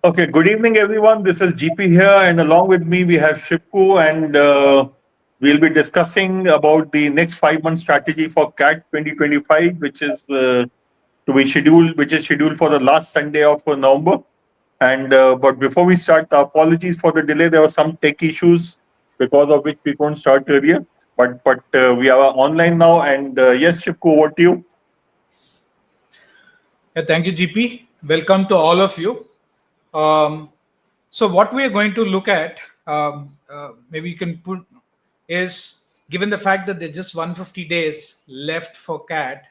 Okay, good evening, everyone. This is GP here, and along with me, we have Shivku, and we'll be discussing about the next 5 month strategy for CAT 2025, which is scheduled for the last Sunday of November. And but before we start, apologies for the delay. There were some tech issues because of which we couldn't start earlier. But we are online now, and yes, Shivku, over to you. Yeah, thank you, GP. Welcome to all of you. So what we are going to look at, maybe you can put, is given the fact that there's just 150 days left for CAT,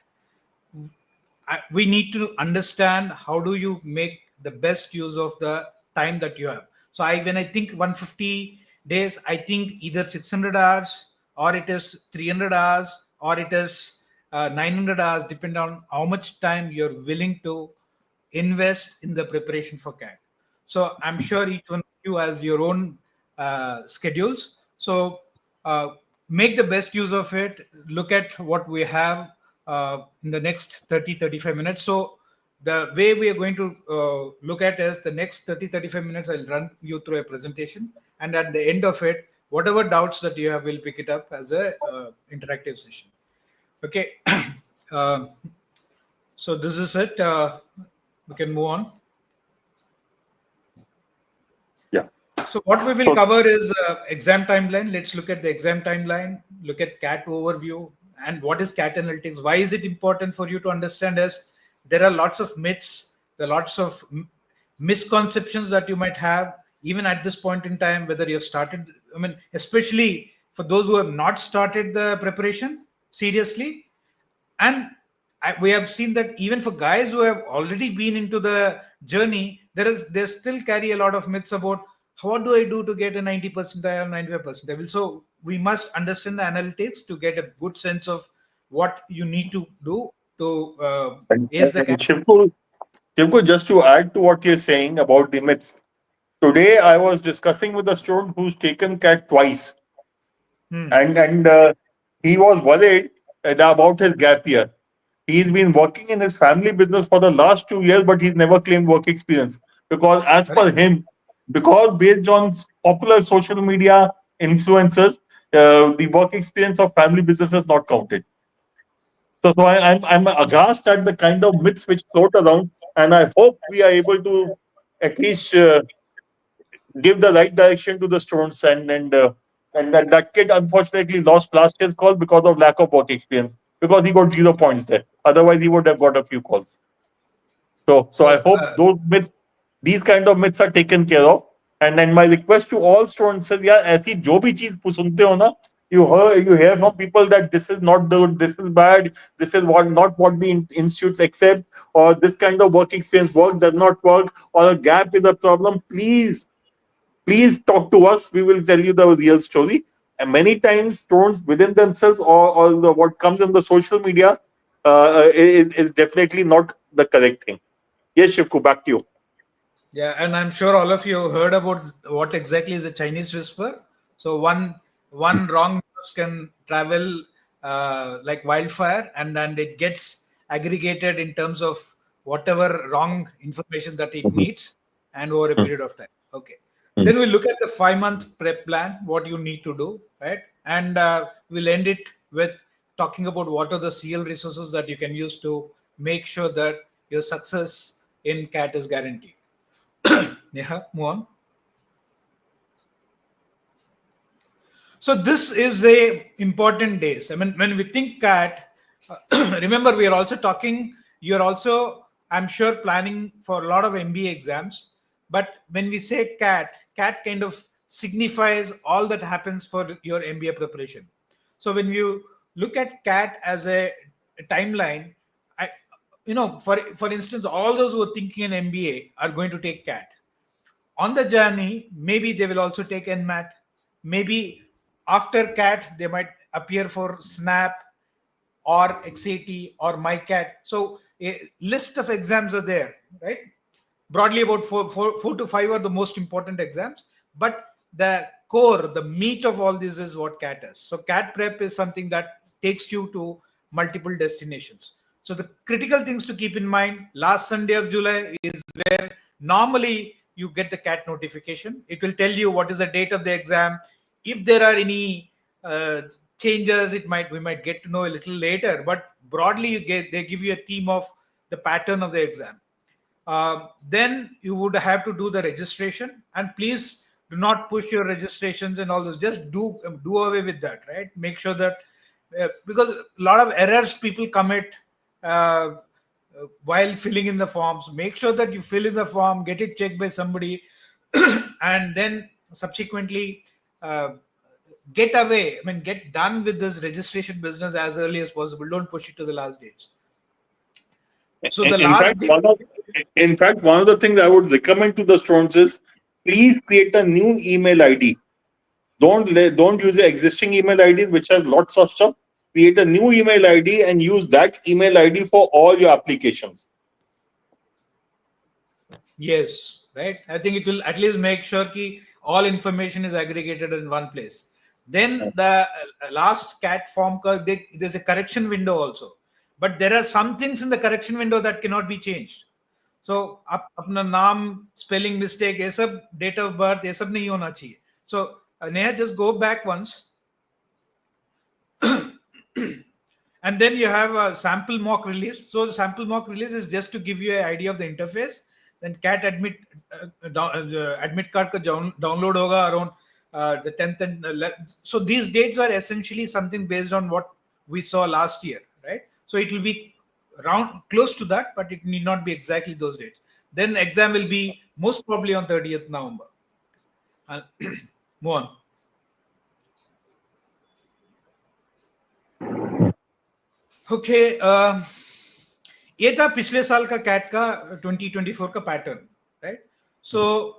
we need to understand how do you make the best use of the time that you have. So when I think 150 days, I think either 600 hours or it is 300 hours or it is 900 hours, depending on how much time you're willing to invest in the preparation for CAT. So I'm sure each one of you has your own schedules. So make the best use of it. Look at what we have in the next 30-35 minutes. So the way we are going to look at is the next 30-35 minutes, I'll run you through a presentation. And at the end of it, whatever doubts that you have, we'll pick it up as a interactive session. Okay. So this is it. We can move on. Yeah. So what we will cover is exam timeline. Let's look at the exam timeline, look at CAT overview, and what is CAT analytics. Why is it important for you to understand is there are lots of myths, there are lots of misconceptions that you might have, even at this point in time, whether you've started, I mean, especially for those who have not started the preparation seriously. And we have seen that even for guys who have already been into the journey, they still carry a lot of myths about what do I do to get a 90 percentile, 95 percentile. So we must understand the analytics to get a good sense of what you need to do to ace the CAT. Shivku, just to add to what you're saying about the myths, today I was discussing with a student who's taken CAT twice, and he was worried about his gap year. He's been working in his family business for the last 2 years, but he's never claimed work experience because, as per him, because based on popular social media influencers, the work experience of family business is not counted. So I'm aghast at the kind of myths which float around, and I hope we are able to at least give the right direction to the students. And that kid unfortunately lost last year's call because of lack of work experience, because he got 0 points there. Otherwise, he would have got a few calls. So I hope these kind of myths are taken care of. And then my request to all students is, yeah, ऐसी जो भी चीज सुनते हो ना, you hear from people that this is not good, this is bad, this is not what the institutes accept, or this kind of work experience does not work, or a gap is a problem. Please talk to us. We will tell you the real story. And many times, students within themselves or what comes in the social media is definitely not the correct thing. Yes, Shivku, back to you. Yeah, and I'm sure all of you heard about what exactly is a Chinese whisper. So one wrong news can travel like wildfire, and it gets aggregated in terms of whatever wrong information that it needs, and over a period of time. Okay. Then we look at the 5 month prep plan, what you need to do, right? And we'll end it with talking about what are the CL resources that you can use to make sure that your success in CAT is guaranteed. Yeah, move on. So this is the important days. I mean, when we think CAT, remember we are also talking, you're also, I'm sure, planning for a lot of MBA exams. But when we say CAT kind of signifies all that happens for your MBA preparation. So when you look at CAT as a timeline, for instance, all those who are thinking an MBA are going to take CAT. On the journey, maybe they will also take NMAT. Maybe after CAT, they might appear for SNAP or XAT or MyCAT. So a list of exams are there, right? Broadly, about four to five are the most important exams. But the core, the meat of all this is what CAT is. So CAT prep is something that takes you to multiple destinations. So the critical things to keep in mind, last Sunday of July is where normally you get the CAT notification. It will tell you what is the date of the exam. If there are any changes, we might get to know a little later. But broadly, they give you a theme of the pattern of the exam. Then you would have to do the registration, and please do not push your registrations and all those. Just do away with that, right? Make sure that because a lot of errors people commit while filling in the forms. Make sure that you fill in the form, get it checked by somebody, and then subsequently get done with this registration business as early as possible. Don't push it to the last dates. So the last day. In fact, one of the things I would recommend to the students is please create a new email ID. Don't use the existing email ID which has lots of stuff. Create a new email ID and use that email ID for all your applications. Yes, right. I think it will at least make sure that all information is aggregated in one place. Then the last CAT form, there's a correction window also. But there are some things in the correction window that cannot be changed. So, अपना नाम, spelling mistake, ये सब, date of birth, ये सब नहीं होना चाहिए. So, Neha, just go back once. And then you have a sample mock release. So, the sample mock release is just to give you an idea of the interface. Then CAT admit card ka download hoga around the 10th and 11th. So, these dates are essentially something based on what we saw last year, right? So it will be close to that, but it need not be exactly those dates. Then exam will be most probably on 30th November. Move on. Okay. ये था पिछले साल का CAT का 2024 का pattern, right? So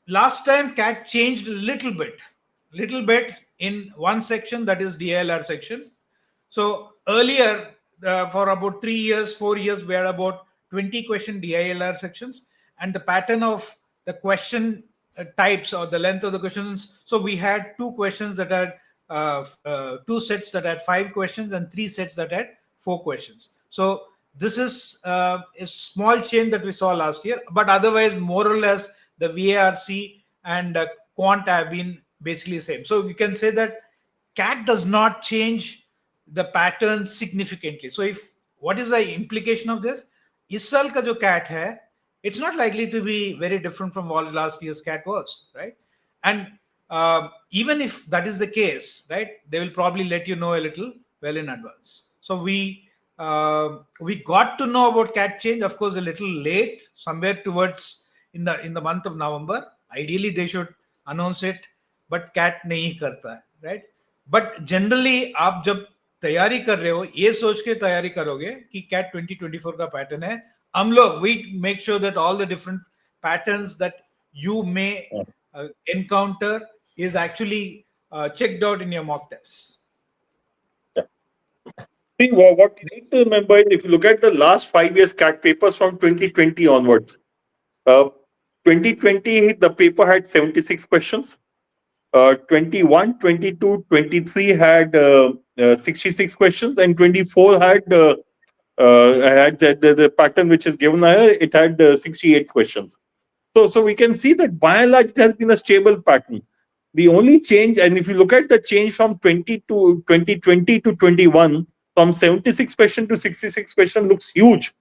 last time CAT changed a little bit in one section, that is DILR section. So earlier, for about 3 years, 4 years, we had about 20 question DILR sections, and the pattern of the question types or the length of the questions. So we had 2 questions that had 2 sets that had 5 questions and 3 sets that had 4 questions. So this is a small change that we saw last year, but otherwise, more or less, the VARC and Quant have been basically the same. So you can say that CAT does not change the pattern significantly. So what is the implication of this? Is saal ka jo CAT hai, it's not likely to be very different from what last year's CAT was, right? And even if that is the case, right, they will probably let you know a little well in advance. So we got to know about CAT change, of course, a little late, somewhere towards in the month of November. Ideally, they should announce it, but CAT nahi karta hai, right? But generally, आप जब तैयारी कर रहे हो, ये सोच के तैयारी करोगे कि CAT 2024 का पैटर्न है. हम लोग, we make sure that all the different patterns that you may encounter is actually checked out in your mock tests. See, what you need to remember is if you look at the last 5 years CAT papers from 2020 onwards, 2020, the paper had 76 questions. 21, 22, 23 had 66 questions, and 24 had the pattern which is given here. It had 68 questions. So we can see that by and large it has been a stable pattern. The only change, and if you look at the change from 2020 to 21, from 76 questions to 66 questions looks huge.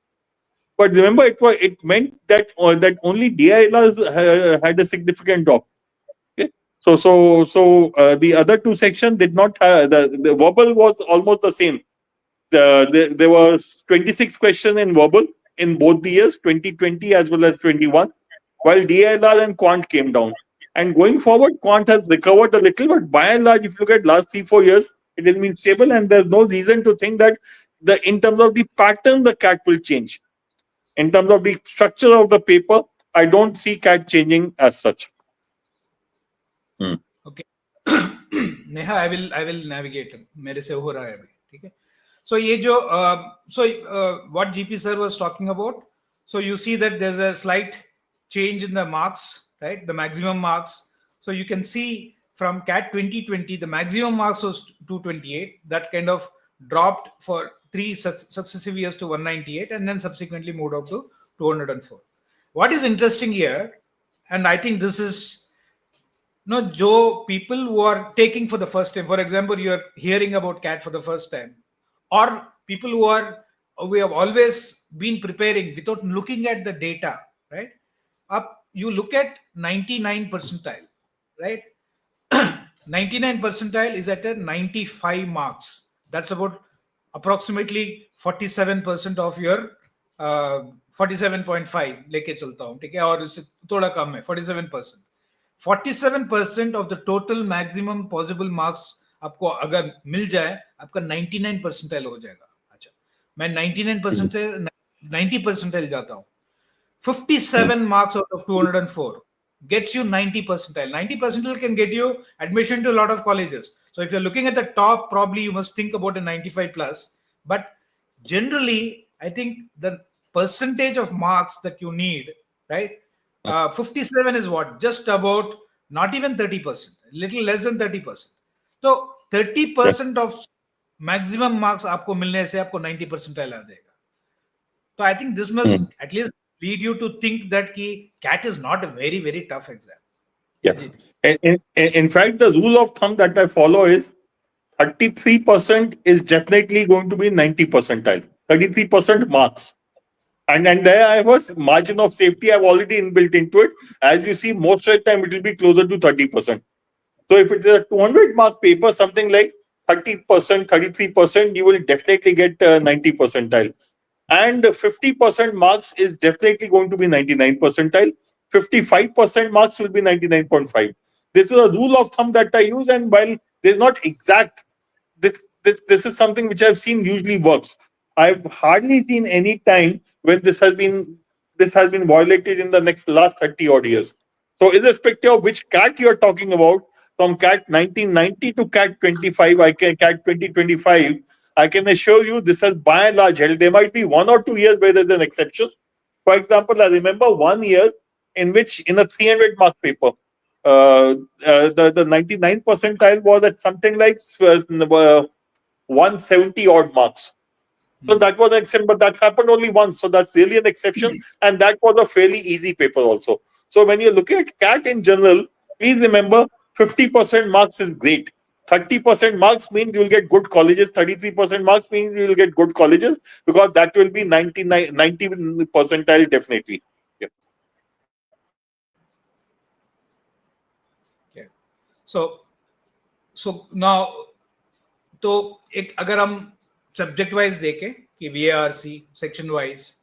But remember, it meant that only DILRs had a significant drop. So the other 2 sections did not have, the verbal was almost the same. There was 26 questions in verbal in both the years, 2020 as well as 21, while DILR and Quant came down. And going forward, Quant has recovered a little, but by and large, if you look at last 3-4 years, it has been stable, and there's no reason to think that in terms of the pattern, the CAT will change. In terms of the structure of the paper, I don't see CAT changing as such. Okay. Neha, I will navigate. मेरे से हो रहा है अभी, ठीक है? So ये जो what GP sir was talking about. So you see that there's a slight change in the marks, right? The maximum marks. So you can see from CAT 2020, the maximum marks was 228. That kind of dropped for 3 successive years to 198, and then subsequently moved up to 204. what is interesting here, and I think this is, no, Joe, people who are taking for the first time, for example, you're hearing about CAT for the first time, or people who are, we have always been preparing without looking at the data, right? Up, you look at 99 percentile, right? 99 percentile is at a 95 marks. That's about approximately 47% of your 47.5 लेके चलता हूँ, ठीक है, और इससे थोड़ा कम है 47%. 47% of the total maximum possible marks आपको अगर मिल जाए, आपका 99 percentile हो जाएगा. अच्छा, मैं 99 percentile 90 percentile जाता हूँ. 57 marks out of 204 gets you 90 percentile. 90 percentile can get you admission to a lot of colleges. So if you're looking at the top, probably you must think about a 95 plus. But generally, I think the percentage of marks that you need, right? 57 is what? Just about not even 30%, a little less than 30%. So 30% of maximum marks आपको मिलने से आपको 90 percentile आ जाएगा. So I think this must at least lead you to think that CAT is not a very, very tough exam. Yeah. In fact, the rule of thumb that I follow is 33% is definitely going to be 90 percentile. 33% marks. And there I have a margin of safety I've already inbuilt into it. As you see, most of the time it will be closer to 30%. So if it is a 200 mark paper, something like 30%, 33%, you will definitely get 90 percentile. And 50% marks is definitely going to be 99 percentile. 55% marks will be 99.5. This is a rule of thumb that I use, and while there's not exact, this is something which I've seen usually works. I've hardly seen any time when this has been violated in the last 30 odd years. So irrespective of which CAT you're talking about, from CAT 1990 to CAT 25, CAT 2025, I can assure you this has by and large held. There might be 1 or 2 years where there's an exception. For example, I remember 1 year in which in a 300 mark paper, the 99 percentile was at something like 170 odd marks. So that was an exception, but that's happened only once. So that's really an exception. And that was a fairly easy paper also. So when you look at CAT in general, please remember 50% marks is great. 30% marks means you will get good colleges. 33% marks means you will get good colleges, because that will be 90 percentile definitely. Yeah. Okay. So now, तो एक अगर हम subject wise देखें कि VARC section wise,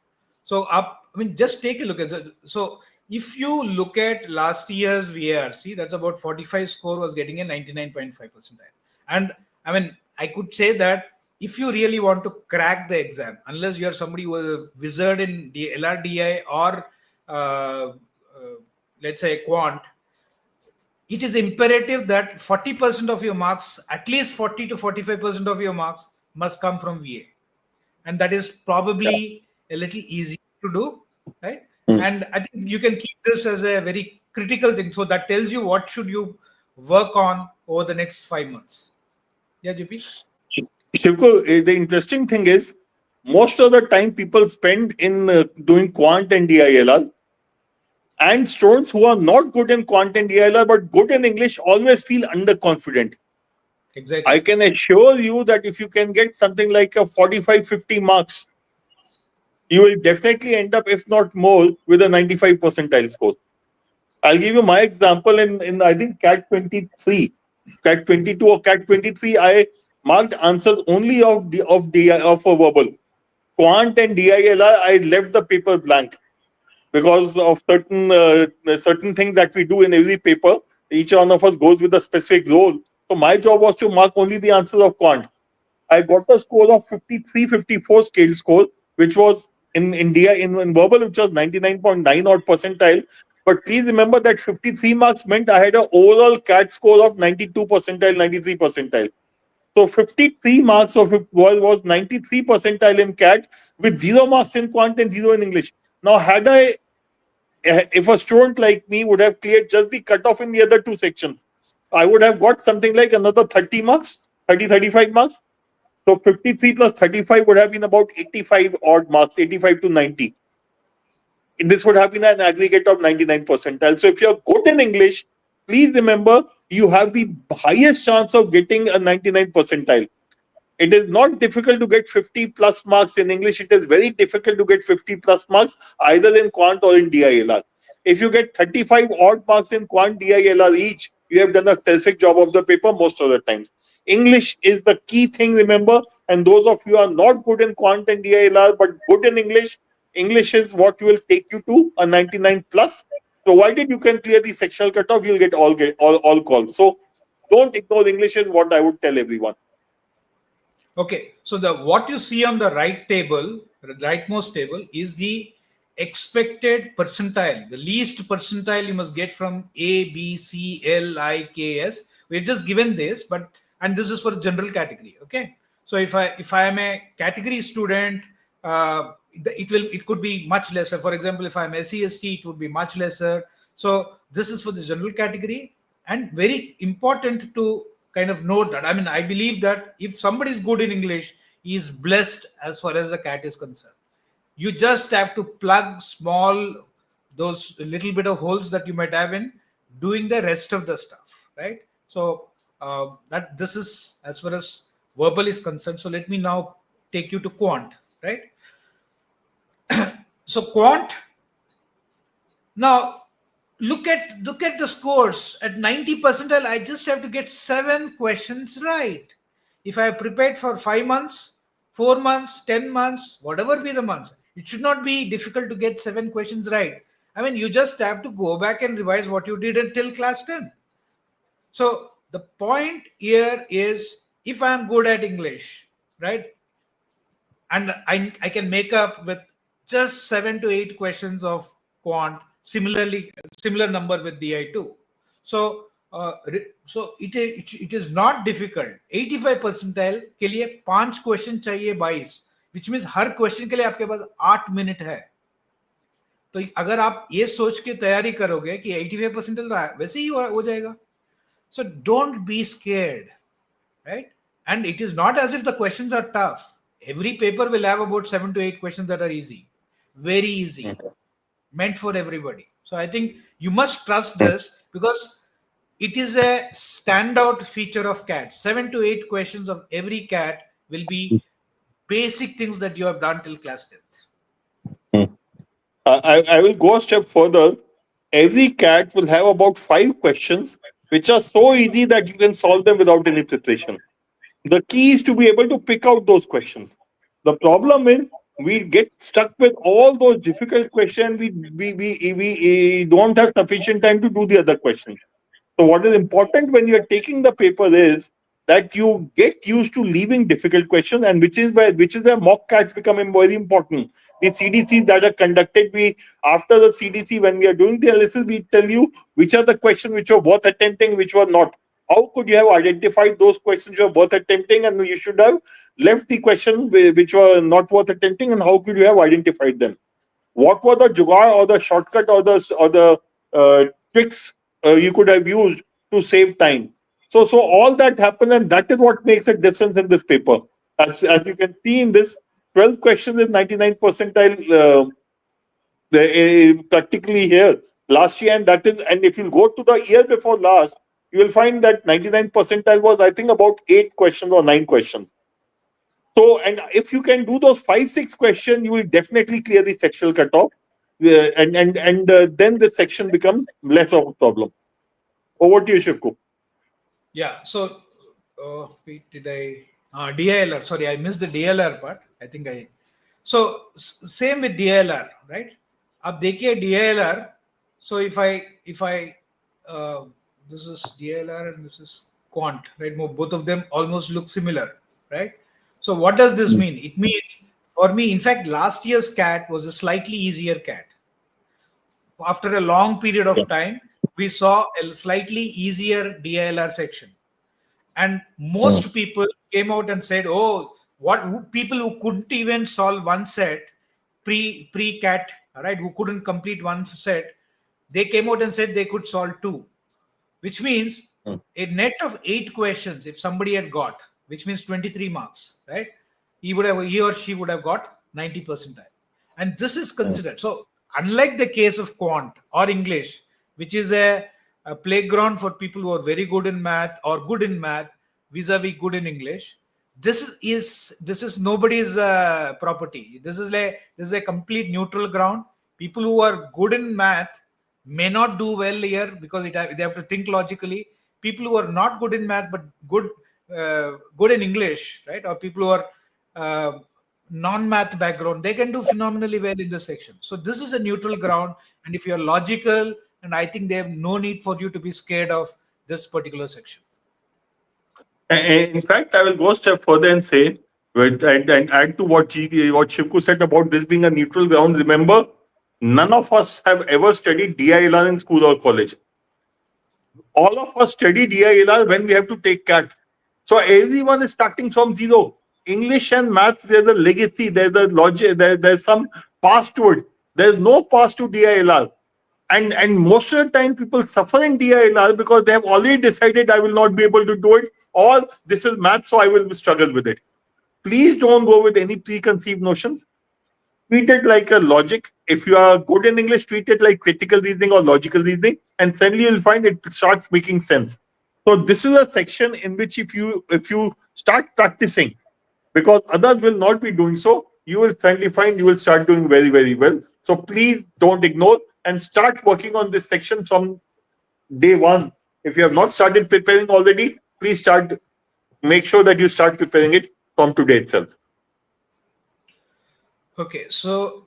so up, I mean, just take a look at it. So if you look at last year's VARC, that's about 45 score was getting a 99.5 percentile. And I mean, I could say that if you really want to crack the exam, unless you're somebody who is a wizard in LRDI or let's say Quant, it is imperative that 40% of your marks, at least 40 to 45% of your marks must come from VA. And that is probably a little easy to do, right? And I think you can keep this as a very critical thing. So that tells you what should you work on over the next 5 months. Yeah, JP? Shivko, the interesting thing is, most of the time people spend in doing Quant and DILR, and students who are not good in Quant and DILR but good in English always feel underconfident. Exactly. I can assure you that if you can get something like a 45-50 marks, you will definitely end up, if not more, with a 95 percentile score. I'll give you my example in I think CAT 23, CAT 22 or CAT 23. I marked answers only of a verbal. Quant and DILR, I left the paper blank because of certain things that we do in every paper. Each one of us goes with a specific role. So my job was to mark only the answers of Quant. I got a score of 53, 54 scale score, which was in India in verbal, which was 99.9 odd percentile. But please remember that 53 marks meant I had an overall CAT score of 92 percentile, 93 percentile. So 53 marks of it was 93 percentile in CAT with 0 marks in Quant and 0 in English. Now, if a student like me would have cleared just the cutoff in the other two sections, I would have got something like another 30 marks, 35 marks. So 53 plus 35 would have been about 85 odd marks, 85 to 90. this would have been an aggregate of 99 percentile. So if you're good in English, please remember you have the highest chance of getting a 99 percentile. It is not difficult to get 50 plus marks in English. It is very difficult to get 50 plus marks either in Quant or in DILR. If you get 35 odd marks in Quant, DILR each, you have done a terrific job of the paper most of the times. English is the key thing, remember. And those of you who are not good in Quant and DILR but good in English, English is what will take you to a 99 plus. Provided you can clear the sectional cutoff, you'll get all calls. So don't ignore English is what I would tell everyone. Okay, so what you see on the right table, the rightmost table, is the expected percentile, the least percentile you must get from A, B, C, L, I, K, S. We've just given this, and this is for the general category. Okay, so if I am a category student, it could be much lesser. For example, if I'm SC/ST, it would be much lesser. So this is for the general category, and very important to kind of note that. I mean, I believe that if somebody is good in English, he is blessed as far as the CAT is concerned. You just have to plug those little bit of holes that you might have in doing the rest of the stuff, right? So that this is as far as verbal is concerned. So let me now take you to Quant, right? So Quant, now look at the scores. At 90 percentile, I just have to get 7 questions right. If I have prepared for 5 months, 4 months, 10 months, whatever be the months, it should not be difficult to get 7 questions right. I mean, you just have to go back and revise what you did until class 10. So the point here is, if I am good at English, right, and I can make up with just 7 to 8 questions of Quant, similar number with DI2. So it is not difficult. 85 percentile के लिए 5 question चाहिए 22, which means her question के लिए आपके पास 8 minute है. तो अगर आप ये सोच के तैयारी करोगे कि 85 परसेंटाइल रहा है, वैसे ही हो जाएगा. So don't be scared, right? And it is not as if the questions are tough. Every paper will have about 7 to 8 questions that are easy, very easy, meant for everybody. So I think you must trust this, because it is a standout feature of CAT. 7 to 8 questions of every CAT will be basic things that you have done till class 10th. I will go a step further. Every CAT will have about 5 questions which are so easy that you can solve them without any preparation. The key is to be able to pick out those questions. The problem is we get stuck with all those difficult questions. We don't have sufficient time to do the other questions. So what is important when you're taking the paper is that you get used to leaving difficult questions, and which is where mock CATs become very important. The CDC that are conducted, after the CDC, when we are doing the analysis, we tell you which are the questions which were worth attempting, which were not. How could you have identified those questions which were worth attempting, and you should have left the question which were not worth attempting, and how could you have identified them? What were the jugaad or the shortcut or the tricks you could have used to save time? So all that happened, and that is what makes a difference in this paper. As you can see in this, 12 questions is 99 percentile practically here last year, and if you go to the year before last, you will find that 99 percentile was, I think, about 8 questions or 9 questions. So, and if you can do those 5-6 questions, you will definitely clear the sectional cutoff, and then the section becomes less of a problem. Over to you, Shivku. Yeah. So, did I? DILR. Sorry, I missed the DILR part. I think I. So same with DILR, right? अब देखिए DILR. So if I this is DILR and this is Quant, right? Both of them almost look similar, right? So what does this mean? It means, for me, in fact, last year's CAT was a slightly easier CAT. After a long period of time, we saw a slightly easier DILR section. And most people came out and said, oh, people who couldn't even solve one set pre-CAT, right, who couldn't complete one set, they came out and said they could solve 2, which means a net of 8 questions, if somebody had got, which means 23 marks, right, he or she would have got 90 percentile. And this is considered. So unlike the case of Quant or English, which is a playground for people who are very good in math or good in math vis-a-vis good in English, this is nobody's property. This is a complete neutral ground. People who are good in math may not do well here because they have to think logically. People who are not good in math but good in English, right, or people who are non-math background, they can do phenomenally well in this section. So this is a neutral ground, and if you're logical, and I think they have no need for you to be scared of this particular section. In fact, I will go a step further and say, and add to what Shivku said about this being a neutral ground. Remember, none of us have ever studied DILR in school or college. All of us study DILR when we have to take CAT. So everyone is starting from zero. English and math, there's a legacy, there's a logic, there's some past to it. There's no past to DILR. And most of the time people suffer in DILR because they have already decided I will not be able to do it, or this is math, so I will struggle with it. Please don't go with any preconceived notions. Treat it like a logic. If you are good in English, treat it like critical reasoning or logical reasoning, and suddenly you'll find it starts making sense. So this is a section in which if you start practicing, because others will not be doing so, you will suddenly find you will start doing very, very well. So please don't ignore and start working on this section from day one. If you have not started preparing already, please make sure that you start preparing it from today itself. Okay, so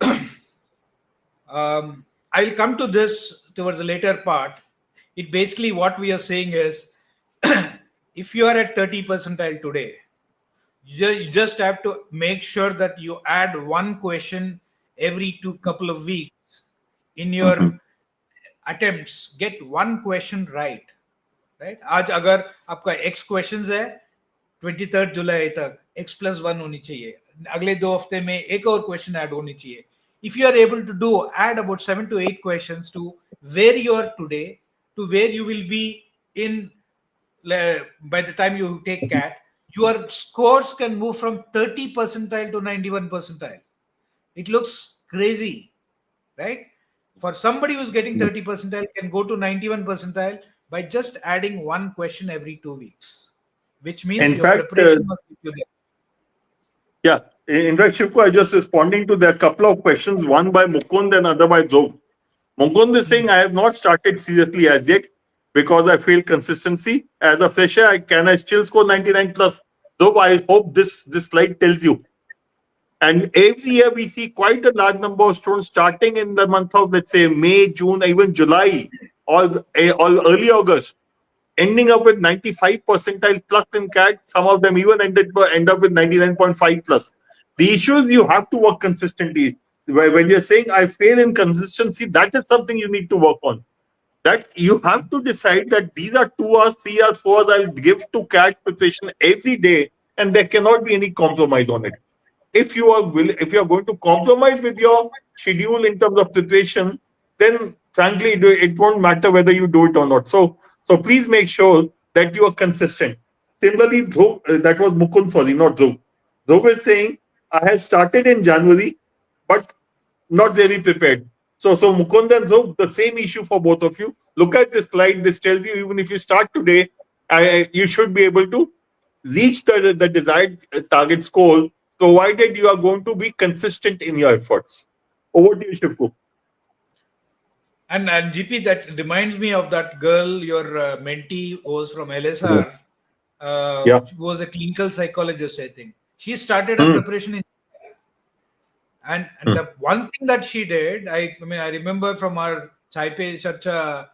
I'll come to this towards the later part. It basically what we are saying is, if you are at 30 percentile today, you just have to make sure that you add one question every couple of weeks in your attempts. Get one question right. आज अगर आपका X questions है 23rd जुलाई तक X+1 होनी चाहिए, अगले 2 हफ्ते में एक और क्वेश्चन ऐड होनी चाहिए. If you are able to add about 7 to 8 questions to where you are today to where you will be in by the time you take CAT, your scores can move from 30 percentile to 91 percentile. It looks crazy, right? For somebody who's getting 30 percentile can go to 91 percentile by just adding one question every 2 weeks, which means In your fact, preparation must be there. Yeah, in fact, Shivku, I just responding to the couple of questions, one by Mukund and other by Dhruv. Mukund is saying, I have not started seriously as yet because I feel consistency. As a fresher, can I still score 99 plus? Dhruv, I hope this slide tells you. And every year we see quite a large number of students starting in the month of, let's say, May, June, even July, or early August, ending up with 95 percentile plus in CAT. Some of them even end up with 99.5 plus. The issue is you have to work consistently. When you're saying I fail in consistency, that is something you need to work on. That you have to decide that these are 2 hours, 3 hours, 4 hours I'll give to CAT preparation every day, and there cannot be any compromise on it. If you are going to compromise with your schedule in terms of preparation, then frankly it won't matter whether you do it or not. So please make sure that you are consistent. Similarly, Dhruv, that was Mukund, sorry, not Dhruv. Dhruv is saying, I have started in January, but not really prepared. So Mukund and Dhruv, the same issue for both of you. Look at this slide. This tells you even if you start today, you should be able to reach the desired target score, provided you are going to be consistent in your efforts. Over to you, Shivku. And GP, that reminds me of that girl, your mentee was from LSR. She was a clinical psychologist, I think. She started her preparation in, and the one thing that she did, I remember from our Chai Pe Charcha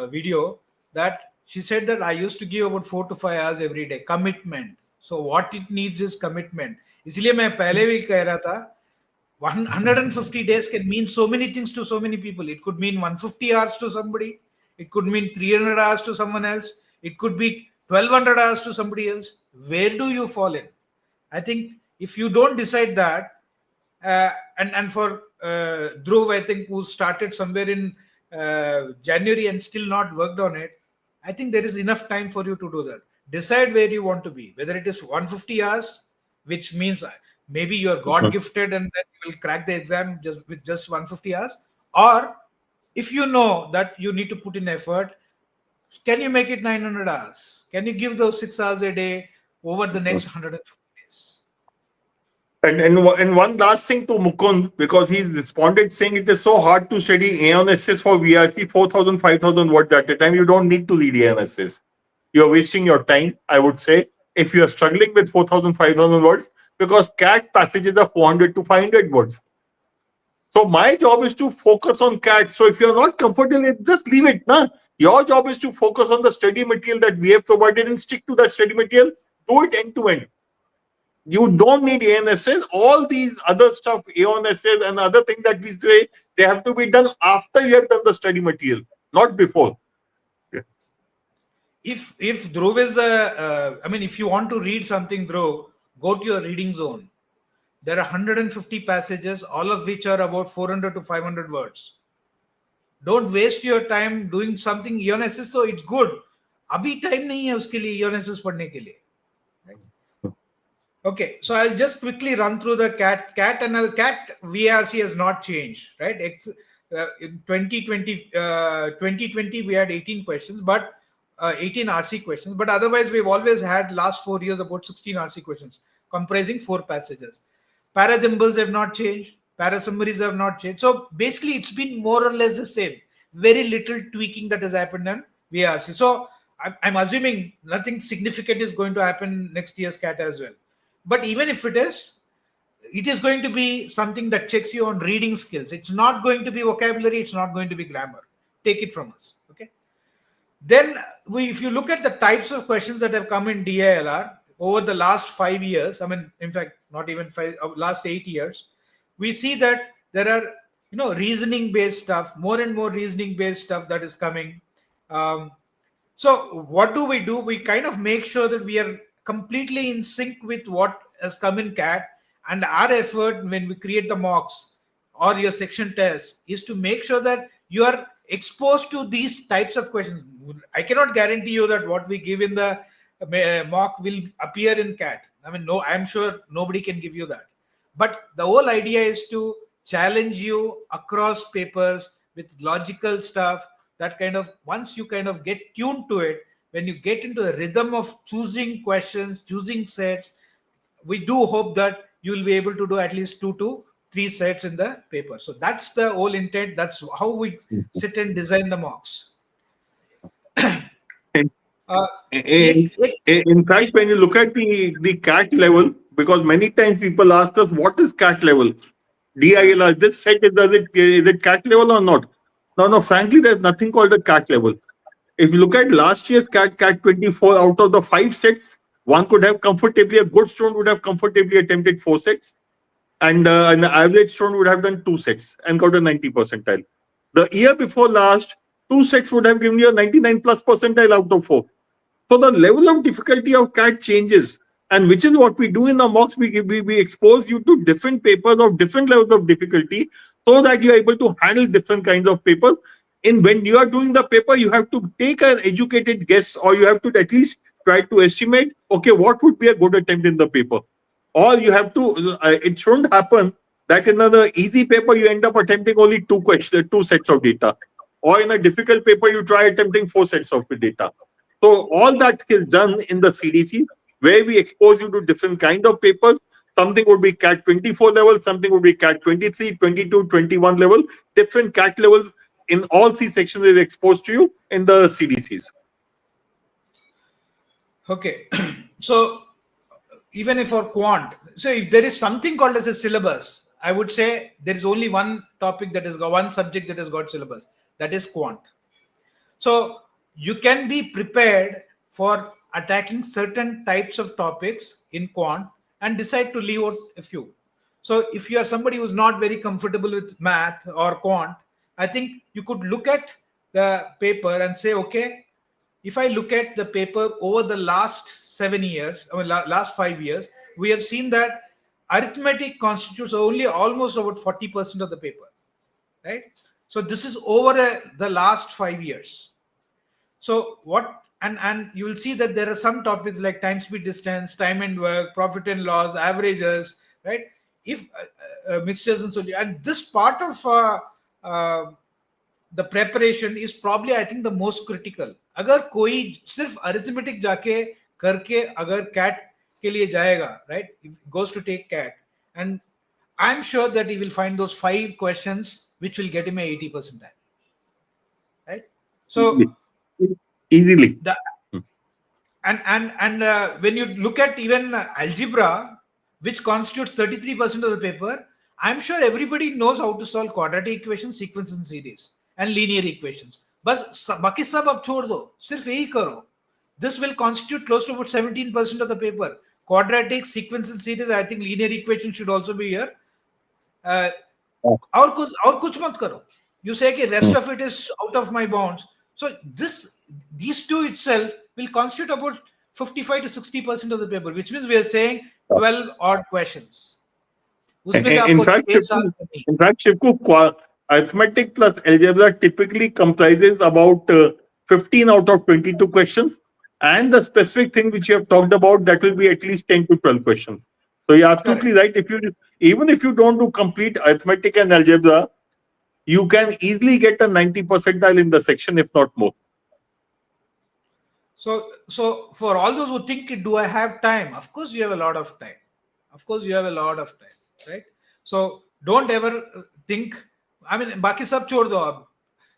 video that she said that I used to give about 4 to 5 hours every day. Commitment. So what it needs is commitment. इसलिए मैं पहले भी कह रहा था 150 days can mean so many things to so many people. It could mean 150 hours to somebody. It could mean 300 hours to someone else. It could be 1200 hours to somebody else. Where do you fall in? I think if you don't decide that, and for Dhruv, I think, who started somewhere in January and still not worked on it, I think there is enough time for you to do that. Decide where you want to be, whether it is 150 hours, which means maybe you're God gifted and then you will crack the exam with just 150 hours, Or if you know that you need to put in effort, can you make it 900 hours? Can you give those 6 hours a day over the next 150 days? And one last thing to Mukund, because he responded saying it is so hard to study ANSS for VRC 4,000, 5,000 words at a time. You don't need to read ANSS. You're wasting your time, I would say, if you are struggling with 4,000, 5,000 words, because CAT passages are 400 to 500 words. So my job is to focus on CAT. So if you're not comfortable, just leave it. Nah? Your job is to focus on the study material that we have provided and stick to that study material. Do it end to end. You don't need ANSS. All these other stuff, ANSS and other things that we say, they have to be done after you have done the study material, not before. Yeah. If Dhruv is if you want to read something, Dhruv, go to your reading zone. There are 150 passages, all of which are about 400 to 500 words. Don't waste your time doing something EONSS, so it's good. अभी time नहीं है उसके लिए EONSS पढ़ने के लिए. Okay, so I'll just quickly run through the CAT and CAT VARC has not changed, right? In 2020 we had 18 questions, but 18 RC questions, but otherwise we've always had last 4 years about 16 RC questions comprising 4 passages. Parasymbols have not changed, parasummaries have not changed. So basically it's been more or less the same. Very little tweaking that has happened in VARC. So I'm assuming nothing significant is going to happen next year's CAT as well. But even if it is going to be something that checks you on reading skills. It's not going to be vocabulary. It's not going to be grammar. Take it from us. Okay. Then if you look at the types of questions that have come in DILR over the last 5 years, in fact, not even 5, last 8 years, we see that there are, reasoning based stuff, more and more reasoning based stuff that is coming. So what do? We kind of make sure that we are completely in sync with what has come in CAT, and our effort when we create the mocks or your section test is to make sure that you are exposed to these types of questions. I cannot guarantee you that what we give in the mock will appear in CAT. No, I'm sure nobody can give you that. But the whole idea is to challenge you across papers with logical stuff that kind of, once you kind of get tuned to it, when you get into a rhythm of choosing questions, choosing sets, we do hope that you will be able to do at least 2 to 3 sets in the paper. So that's the whole intent. That's how we sit and design the mocks. In fact, when you look at the CAT level, because many times people ask us, what is CAT level? DILR, this set, is it CAT level or not? No, frankly, there's nothing called a CAT level. If you look at last year's CAT 24, out of the 5 sets, one could have comfortably, a good student would have comfortably attempted 4 sets, and an average student would have done 2 sets and got a 90 percentile. The year before last, 2 sets would have given you a 99 plus percentile out of 4. So the level of difficulty of CAT changes, and which is what we do in the mocks. We expose you to different papers of different levels of difficulty, so that you are able to handle different kinds of papers. When you are doing the paper, you have to take an educated guess, or you have to at least try to estimate, okay, what would be a good attempt in the paper. Or you have to, it shouldn't happen that in an easy paper, you end up attempting only 2 sets of data. Or in a difficult paper, you try attempting 4 sets of data. So all that is done in the CDC, where we expose you to different kind of papers. Something would be CAT 24 level, something would be CAT 23, 22, 21 level. Different CAT levels in all 3 sections is exposed to you in the CDCs. Okay. So even if for quant, so if there is something called as a syllabus, I would say there is only one topic that has got, one subject that has got syllabus, that is quant. So you can be prepared for attacking certain types of topics in quant and decide to leave out a few. So if you are somebody who's not very comfortable with math or quant, I think you could look at the paper and say, okay, if I look at the paper over the last 7 years, last 5 years, we have seen that arithmetic constitutes only almost about 40% of the paper, right? So this is over the last 5 years. So what, and you will see that there are some topics like time, speed, distance, time and work, profit and loss, averages, right? If mixtures and so, and this part of uh, the preparation is probably, I think, the most critical. अगर कोई सिर्फ arithmetic जाके करके अगर CAT के लिए जाएगा, right? If he goes to take CAT, and I'm sure that he will find those 5 questions which will get him a 80 percentile, right? So Easily. the when you look at even algebra, which constitutes 33% of the paper, I'm sure everybody knows how to solve quadratic equations, sequence and series, and linear equations. बस बाकी सब अब छोड़ दो, सिर्फ यही करो. This will constitute close to about 17% of the paper. Quadratic, sequence and series, I think linear equation should also be here. और कुछ मत करो. You say कि rest of it is out of my bounds. So these two itself will constitute about 55 to 60% of the paper, which means we are saying 12 odd questions. उसमें से In आपको fact, 6 साल करनी. Shivku, arithmetic plus algebra typically comprises about 15 out of 22 questions. And the specific thing which you have talked about, that will be at least 10 to 12 questions. So you're absolutely right. Even if you don't do complete arithmetic and algebra, you can easily get a 90 percentile in the section, if not more. So for all those who think, do I have time? Of course, you have a lot of time. Right? So don't ever think. I mean, बाकी सब छोड़ दो अब.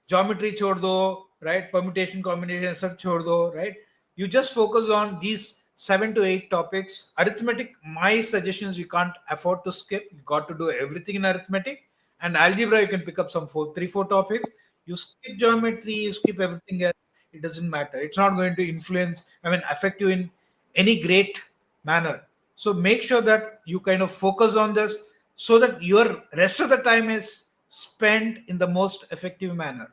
Geometry छोड़ दो, right? Permutation, combination सब छोड़ दो, right? You just focus on these 7 to 8 topics. Arithmetic, my suggestion is you can't afford to skip. You got to do everything in arithmetic. And algebra, you can pick up some 3-4 topics. You skip geometry, you skip everything else. It doesn't matter. It's not going to affect you in any great manner. So make sure that you kind of focus on this so that your rest of the time is spent in the most effective manner.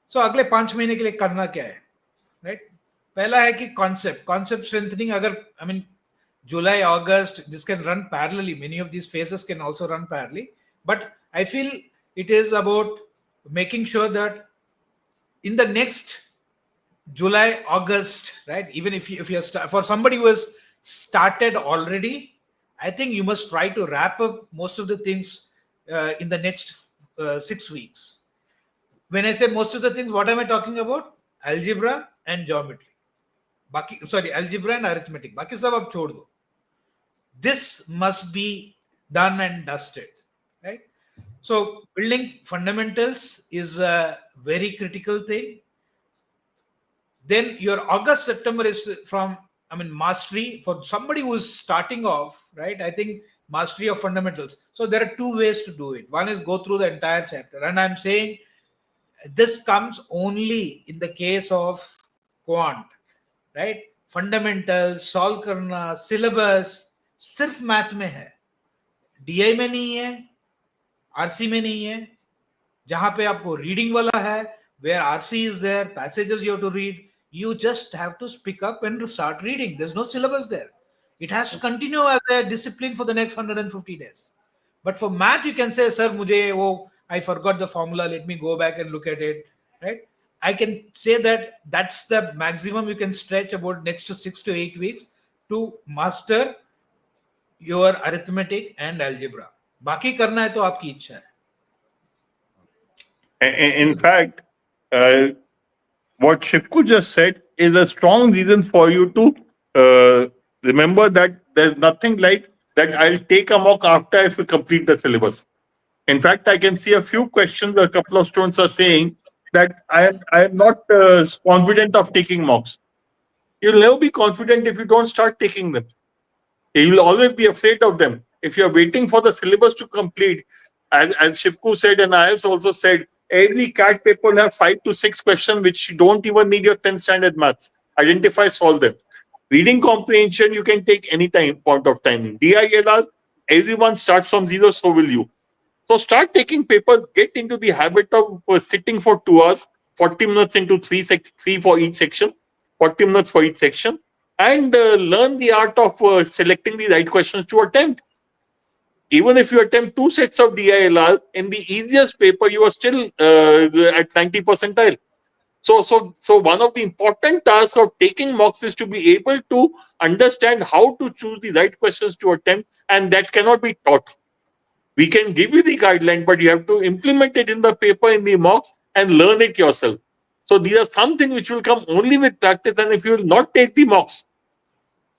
So अगले 5 महीने के लिए करना क्या है, right? पहला है कि concept strengthening. अगर July, August, this can run parallelly. Many of these phases can also run parallelly. But I feel it is about making sure that in the next July, August, right? Even if you're for somebody who has started already, I think you must try to wrap up most of the things in the next 6 weeks. When I say most of the things, what am I talking about? Algebra and geometry. Algebra and arithmetic. Baki sab ab chhod do. This must be done and dusted, right? So building fundamentals is a very critical thing. Then your August, September is from, mastery for somebody who's starting off, right? I think mastery of fundamentals. So there are 2 ways to do it. One is go through the entire chapter. And I'm saying this comes only in the case of quant, right? Fundamentals, solve karna, syllabus, सिर्फ math में है, DI में नहीं है, RC में नहीं है. जहां पे आपको रीडिंग वाला है, where RC is there, passages you have to read, you just have to pick up and start reading. There's no syllabus there. It has to continue as a discipline for the next 150 days. But for math, you can say, sir, I forgot the formula, let me go back and look at it, right? I can say that that's the maximum you can stretch about next to 6 to 8 weeks to master your arithmetic and algebra. बाकी करना है तो आपकी इच्छा है. In fact, what Shivku just said is a strong reason for you to remember that there's nothing like that I'll take a mock after if we complete the syllabus. In fact, I can see a few questions a couple of students are saying that I am not confident of taking mocks. You'll never be confident if you don't start taking them. You'll always be afraid of them. If you're waiting for the syllabus to complete, as Shivku said and I have also said, every CAT paper will have 5 to 6 questions which don't even need your 10th standard maths. Identify, solve them. Reading comprehension, you can take any point of time. DILR, everyone starts from zero, so will you. So start taking papers, get into the habit of sitting for 2 hours, 40 minutes into 3 for each section, 40 minutes for each section, and learn the art of selecting the right questions to attempt. Even if you attempt 2 sets of DILR, in the easiest paper, you are still at 90 percentile. So one of the important tasks of taking mocks is to be able to understand how to choose the right questions to attempt, and that cannot be taught. We can give you the guideline, but you have to implement it in the paper, in the mocks, and learn it yourself. So these are some things which will come only with practice. And if you will not take the mocks,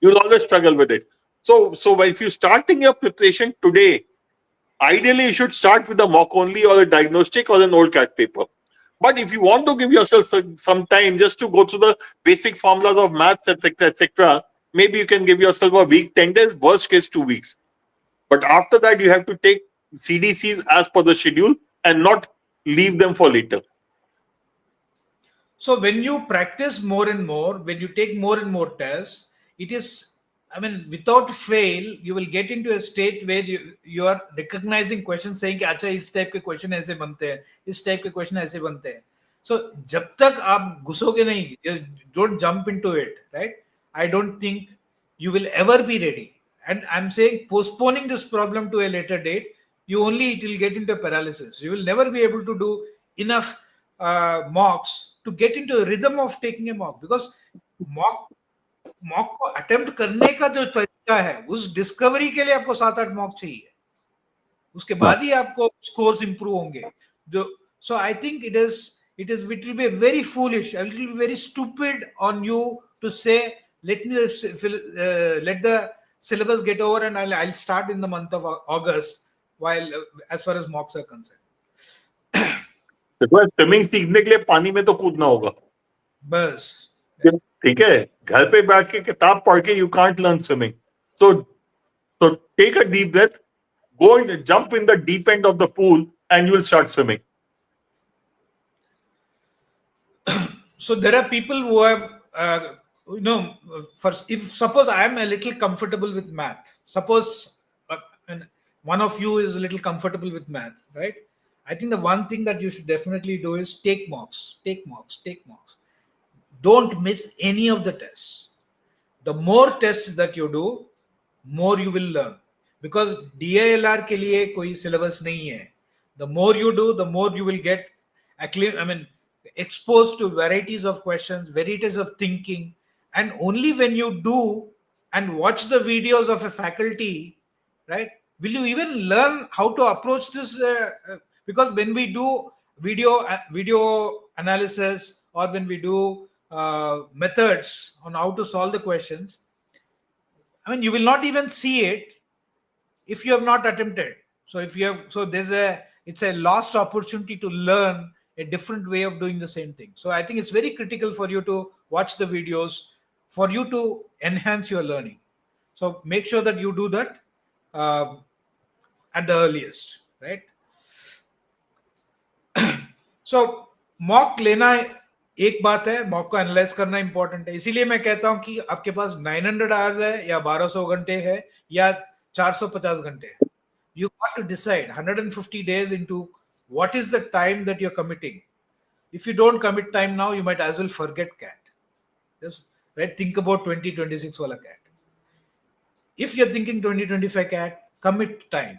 you'll always struggle with it. So if you're starting your preparation today, ideally you should start with a mock only, or a diagnostic, or an old CAT paper. But if you want to give yourself some time just to go through the basic formulas of maths, etc., etc., maybe you can give yourself a week, 10 days, worst case 2 weeks. But after that, you have to take CDCs as per the schedule and not leave them for later. So when you practice more and more, when you take more and more tests, it is, I mean, without fail, you will get into a state where you are recognizing questions saying, अच्छा इस type के question ऐसे बनते हैं, इस type के question ऐसे बनते हैं. So जब तक आप घुसोगे नहीं, don't jump into it, right? I don't think you will ever be ready. And I'm saying postponing this problem to a later date, it will get into paralysis. You will never be able to do enough mocks to get into a rhythm of taking a mock, because mock को attempt करने का जो तरीका है, उस discovery के लिए आपको 7-8 मॉक चाहिए, उसके बाद ही आपको स्कोर्स इंप्रूव होंगे. जो so I think it will be very foolish, it will be very stupid on you to say let the syllabus get over and I'll start in the month of August, while as far as mocks are concerned. देखो, swimming सीखने के लिए पानी में तो कूदना होगा बस. ठीक है, घर पे बैठ के किताब पढ़ के you can't learn swimming. So take a deep breath, go and jump in the deep end of the pool, and you will start swimming. So there are people who have if suppose I am a little comfortable with math, suppose one of you is a little comfortable with math, right? I think the one thing that you should definitely do is take mocks. Don't miss any of the tests. The more tests that you do, more you will learn, because DILR के लिए कोई syllabus नहीं है. The more you do, the more you will get exposed to varieties of questions, varieties of thinking. And only when you do and watch the videos of a faculty, right, will you even learn how to approach this. Because when we do video analysis, or when we do methods on how to solve the questions, I mean, you will not even see it if you have not attempted. So it's a lost opportunity to learn a different way of doing the same thing. So I think it's very critical for you to watch the videos, for you to enhance your learning. So make sure that you do that at the earliest, right? So mock लेना एक बात है, mock को analyse करना important है. इसीलिए मैं कहता हूं कि आपके पास 900 आवर्स है, या 1200 घंटे है, या 450 घंटे है. You got to decide 150 days into what is the time that you're committing. If you don't commit time now, you might as well forget CAT. Just think about 2026 wala CAT. If you're thinking 2025 CAT, commit time.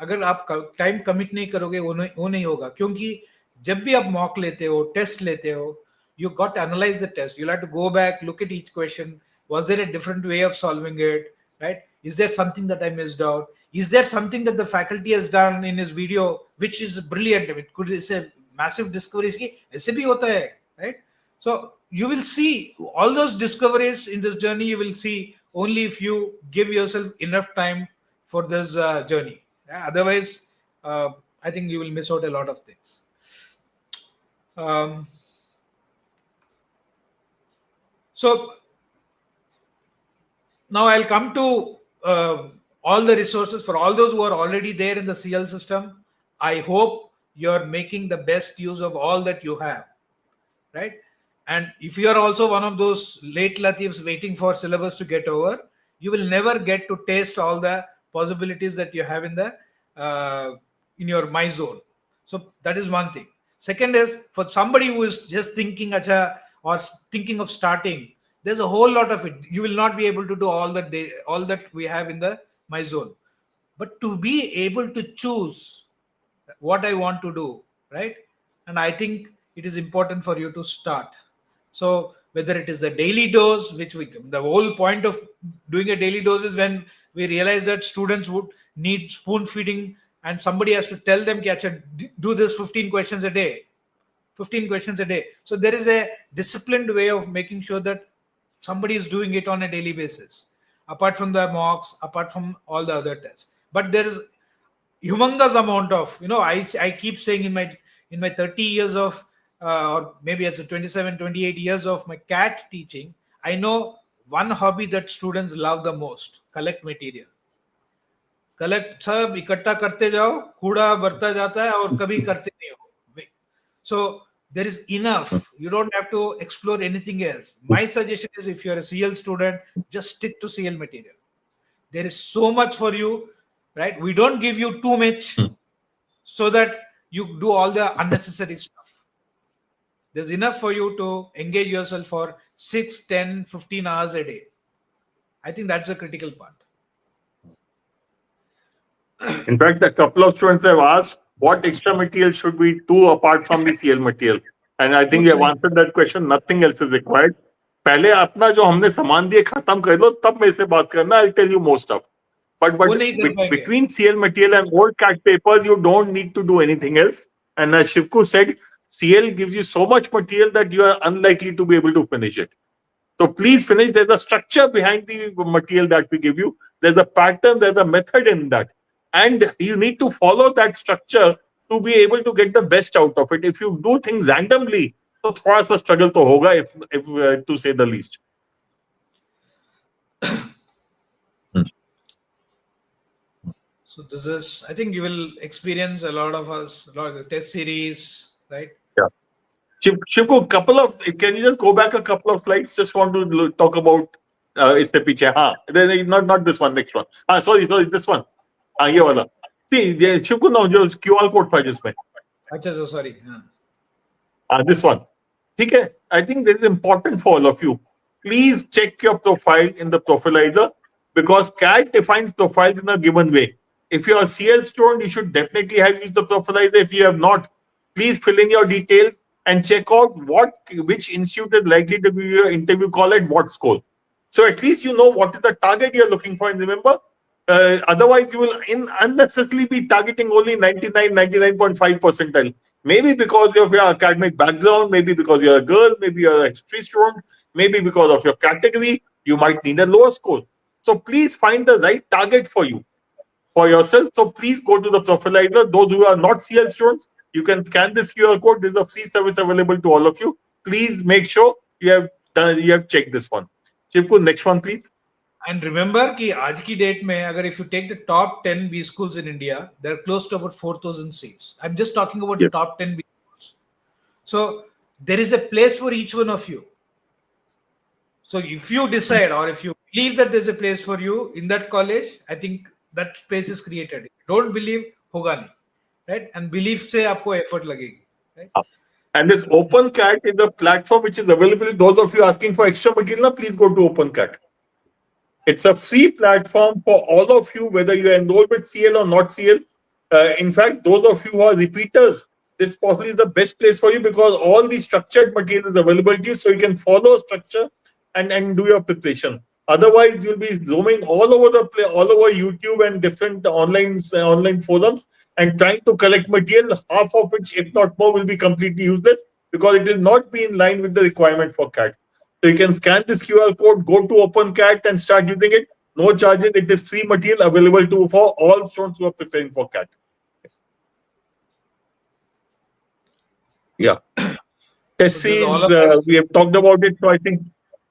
अगर आप time commit नहीं करोगे, वो नहीं होगा. क्योंकि जब भी आप मॉक लेते हो, टेस्ट लेते हो, you got to analyze the test. You'll have to go back, look at each question. Was there a different way of solving it, right? Is there something that I missed out? Is there something that the faculty has done in his video which is brilliant? It's a massive discovery. ऐसे भी होता है, right? So you will see all those discoveries in this journey. You will see only if you give yourself enough time for this journey. Otherwise, I think you will miss out a lot of things. So now I'll come to all the resources for all those who are already there in the CL system. I hope you're making the best use of all that you have, right? And if you are also one of those late Latifs waiting for syllabus to get over, you will never get to taste all the possibilities that you have in the in your my zone. So that is one thing. Second is, for somebody who is just thinking or thinking of starting, there's a whole lot of it. You will not be able to do all that we have in the my zone. But to be able to choose what I want to do, right? And I think it is important for you to start. So whether it is the daily dose, the whole point of doing a daily dose is when we realize that students would need spoon feeding and somebody has to tell them, do this 15 questions a day. 15 questions a day. So there is a disciplined way of making sure that somebody is doing it on a daily basis, apart from the mocks, apart from all the other tests. But there is humongous amount of, I keep saying in my 30 years of or maybe it's 27, 28 years of my CAT teaching, I know one hobby that students love the most: collect material. Collect सब इकट्ठा करते जाओ, कूड़ा बढ़ता जाता है और कभी करते नहीं हो. So there is enough. You don't have to explore anything else. My suggestion is, if you're a CL student, just stick to CL material. There is so much for you, right? We don't give you too much so that you do all the unnecessary stuff. There's enough for you to engage yourself for 6, 10, 15 hours a day. I think that's a critical part. In fact, a couple of students have asked, what extra material should we do apart from the CL material? And I think we have answered that question. Nothing else is required. पहले अपना जो हमने सामान दिए खत्म कर लो, तब मेरे से बात करना. I'll tell you more stuff. But between CL material and old CAT papers, you don't need to do anything else. And as Shivku said, CL gives you so much material that you are unlikely to be able to finish it. So please finish. There's a structure behind the material that we give you. There's a pattern, there's a method in that. And you need to follow that structure to be able to get the best out of it. If you do things randomly, so thoda sa struggle to hoga, if to say the least. So this is, I think you will experience a lot of test series, right? Yeah. Shivku, can you just go back a couple of slides? Just want to talk about isse piche. Not this one, next one. Sorry, this one. ये वाला. See, Shivku, now जो QR code था जिसमें. अच्छा, sorry. This one. Okay. I think this is important for all of you. Please check your profile in the Profilizer, because CAT defines profiles in a given way. If you are a CL student, you should definitely have used the Profilizer. If you have not, please fill in your details and check out which institute is likely to give you an interview call at what score. So at least you know what is the target you're looking for. And remember, otherwise you will unnecessarily be targeting only 99.5 percentile. Maybe because of your academic background, maybe because you're a girl, maybe you're a history student, maybe because of your category, you might need a lower score. So please find the right target for you, for yourself. So please go to the Profilizer. Those who are not CL students, you can scan this QR code. There's a free service available to all of you. Please make sure you have checked this one. Shivku, next one, please. And remember कि आज की date में, if you take the top 10 B schools in India, they're close to about 4,000 seats. I'm just talking about the top 10 B schools. So there is a place for each one of you. So if you decide, or if you believe that there's a place for you in that college, I think that space is created. If you don't believe, होगा नहीं, right? And belief से आपको effort लगेगी, right? And this OpenCat is a platform which is available. Those of you asking for extra material, please go to OpenCat. It's a free platform for all of you, whether you are enrolled with CL or not CL. In fact, those of you who are repeaters, this probably is the best place for you, because all the structured material is available to you, so you can follow a structure and do your preparation. Otherwise, you'll be zooming all over YouTube and different online forums and trying to collect material, half of which, if not more, will be completely useless, because it will not be in line with the requirement for CAT. So you can scan this QR code, go to OpenCat and start using it. No charges. It is free material available for all students who are preparing for CAT. Yeah. Test series, we have talked about it. So I think,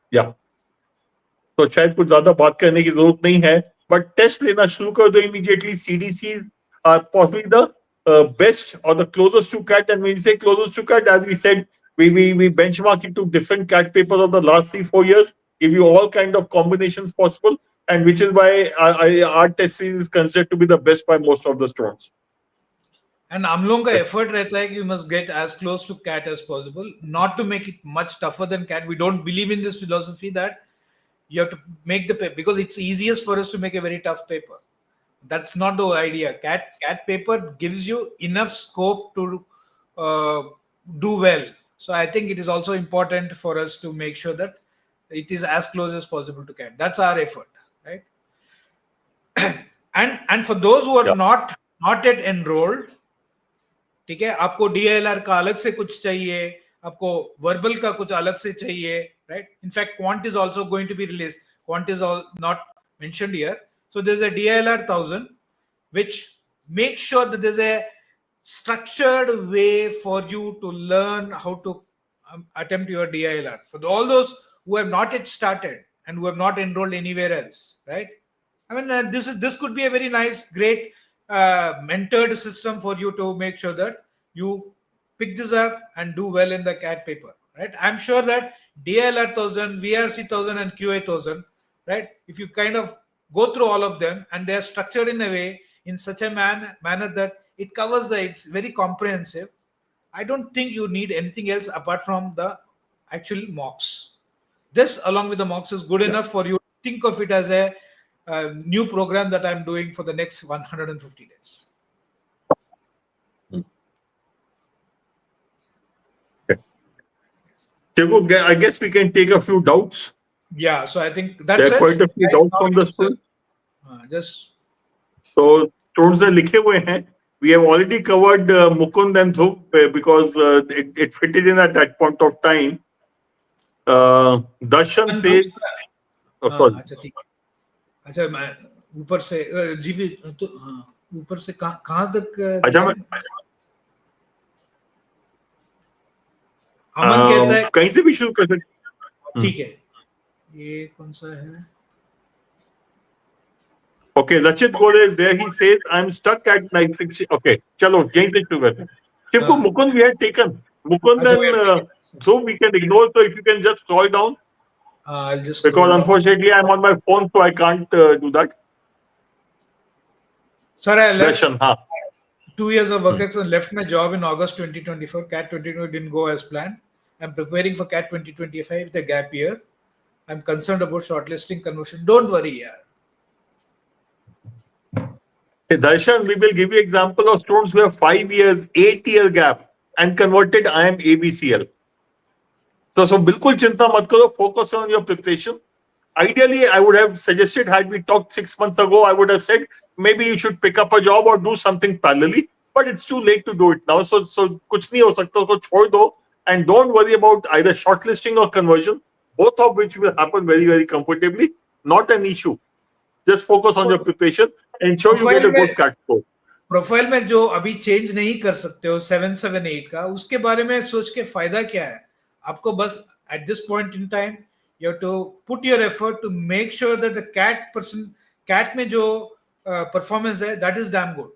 yeah. तो शायद कुछ ज्यादा बात करने की जरूरत नहीं है, but टेस्ट लेना शुरू कर दो immediately. CDCs are possibly the best or the closest to CAT. And when we say closest to CAT, as we said, we benchmark it to different CAT papers of the last 3-4 years, give you all kind of combinations possible, and which is why our test series is considered to be the best by most of the students. And हम लोगों का effort रहता है कि you must get as close to CAT as possible, not to make it much tougher than CAT. We don't believe in this philosophy that you have to make the paper, because it's easiest for us to make a very tough paper. That's not the idea. CAT paper gives you enough scope to do well. So I think it is also important for us to make sure that it is as close as possible to CAT. That's our effort, right? And for those who are not not yet enrolled, ठीक है, आपको DILR का अलग से कुछ चाहिए, आपको verbal का कुछ अलग से चाहिए, right? In fact, Quant is also going to be released. Quant is all not mentioned here. So there's a DILR 1000, which makes sure that there's a structured way for you to learn how to attempt your DILR. For all those who have not yet started and who have not enrolled anywhere else, right? I mean, this could be a very nice, great mentored system for you to make sure that you pick this up and do well in the CAT paper, right? I'm sure that DILR 1000, VRC 1000, and QA 1000, right? If you kind of go through all of them and they are structured in a way, in such a manner that it covers it's very comprehensive. I don't think you need anything else apart from the actual mocks. This, along with the mocks, is good enough for you to think of it as a new program that I'm doing for the next 150 days. I guess we can take a few doubts. Yeah, so I think that's there are quite a few doubts from the students. Just so students are likhe hue hain. We have already covered Mukund and Dhruv because it fitted in at that point of time. Darshan says, अच्छा मैं ऊपर से GB तो ऊपर से कहां तक अमन कहता है कहीं से भी शुरू कर सकते. ठीक है, ये कौन सा है? Okay, Rachit Gole is there. He says, I'm stuck at 960. Okay, chalo, yahin se shuru karte hain. Shivku, Mukund we had taken. Mukund and so we can ignore. So if you can just scroll down. I'll just because unfortunately I'm on my phone, so I can't do that. Sir, I left. Darshan, 2 years of work experience, left my job in August 2024. CAT 2020 didn't go as planned. I'm preparing for CAT 2025, the gap year. I'm concerned about shortlisting conversion. Don't worry, yeah. Hey, Darshan, we will give you example of students who have 5 years, 8-year gap and converted IIM ABCL. So bilkul chinta mat karo, focus on your preparation. Ideally, I would have suggested, had we talked 6 months ago, I would have said, maybe you should pick up a job or do something parallelly, but it's too late to do it now. So kuch nahi ho sakta, usko chhod do, and don't worry about either shortlisting or conversion, both of which will happen very, very comfortably. Not an issue. Just focus on your preparation and ensure you get a good CAT score. Profile में जो अभी change नहीं कर सकते हो 778 का, उसके बारे में सोच के फायदा क्या है? आपको बस at this point in time you have to put your effort to make sure that the CAT में जो performance है, that is damn good.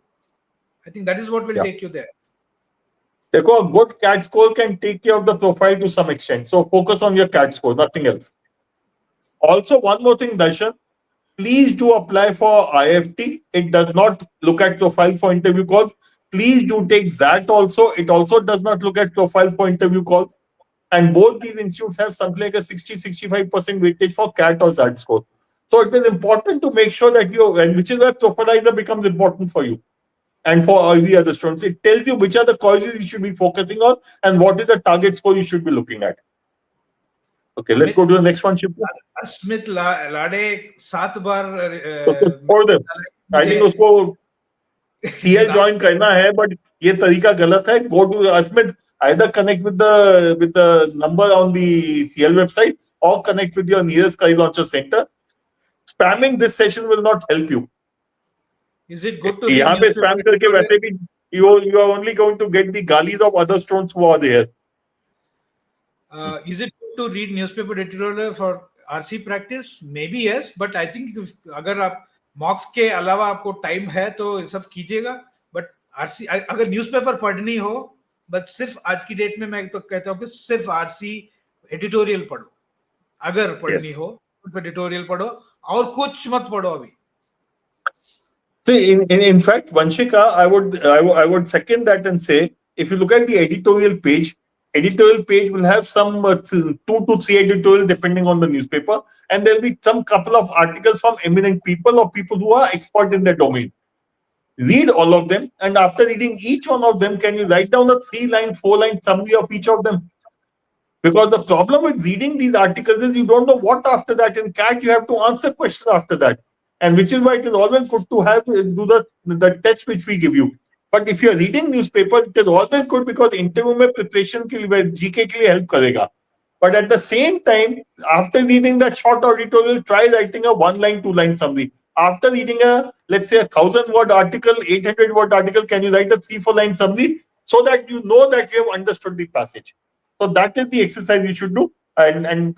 I think that is what will take you there. देखो, a good CAT score can take care of the profile to some extent. So focus on your CAT score, nothing else. Also, one more thing, Darshan. Please do apply for IFT. It does not look at profile for interview calls. Please do take that also. It also does not look at profile for interview calls. And both these institutes have something like a 60-65% weightage for CAT or SAT score. So it is important to make sure that and which is where Profilizer becomes important for you and for all the other students. It tells you which are the colleges you should be focusing on and what is the target score you should be looking at. Okay, let's go to the next one, Shippu. Smith Lade 7 bar for them. I think उसको CL join करना है, but ये तरीका गलत है. Go to Smith, either connect with the number on the CL website or connect with your nearest career launcher center. Spamming this session will not help you. Is it good to यहाँ पे spam करके वैसे भी you are only going to get the galis of other students who are there. Is it good to read newspaper editorial for RC practice? Maybe yes, but I think अगर आप मॉक्स के अलावा आपको टाइम है तो सब कीजिएगा. बट आरसी अगर न्यूज़पेपर पढ़नी हो, बट सिर्फ आज की डेट में मैं तो कहता हूँ कि सिर्फ आरसी एडिटोरियल पढ़ो. अगर पढ़नी हो तो एडिटोरियल पढ़ो और कुछ मत पढ़ो अभी. See, in fact, Vanshika, I would second that and say, if you look at the editorial page will have some 2 to 3 editorial depending on the newspaper, and there'll be some couple of articles from eminent people or people who are expert in their domain. Read all of them, and after reading each one of them, can you write down a 3-line, 4-line summary of each of them? Because the problem with reading these articles is you don't know what after that. In CAT, you have to answer questions after that. and which is why it is always good to have do the test which we give you. But if you are reading newspaper, it is always good because interview में preparation के लिए GK के लिए help करेगा. But at the same time, after reading that short editorial, try writing a one line, two line summary. After reading a, let's say, 1,000 word article, 800 word article, can you write a 3-4 line summary so that you know that you have understood the passage? So that is the exercise you should do, and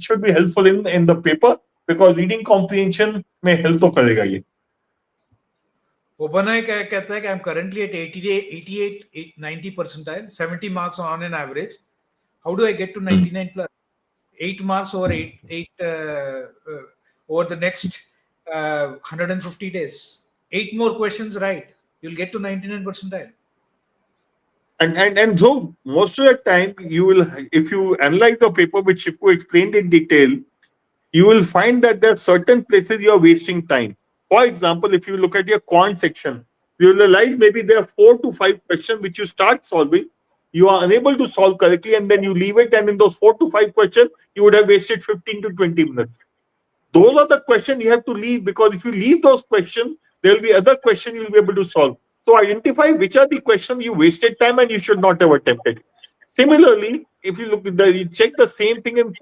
should be helpful in the paper, because reading comprehension may help to करेगा ये. Obanai कहता है कि I'm currently at 88, 90 percentile, 70 marks on an average. How do I get to 99 plus? 8 marks over 8 over the next 150 days. 8 more questions right. You'll get to 99 percentile. And so most of the time you will, if you analyze the paper which Shipku explained in detail, you will find that there are certain places you are wasting time. For example, if you look at your quant section, you will realize maybe there are 4 to 5 questions which you start solving, you are unable to solve correctly, and then you leave it, and in those 4 to 5 questions, you would have wasted 15 to 20 minutes. Those are the questions you have to leave, because if you leave those questions, there will be other questions you will be able to solve. So identify which are the questions you wasted time and you should not have attempted. Similarly, if you look at you check the same thing in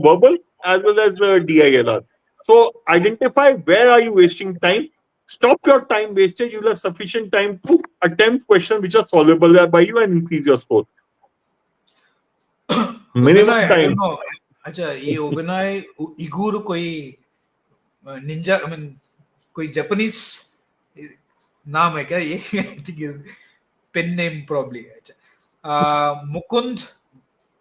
verbal as well as the DILR. So identify where are you wasting time. Stop your time wastage. You'll have sufficient time to attempt questions which are solvable by you and increase your score. Minimum time. अच्छा, ये ओबेनाई इगुर कोई Ninja, I mean कोई Japanese नाम है क्या ये? I think is pen name probably. Mukund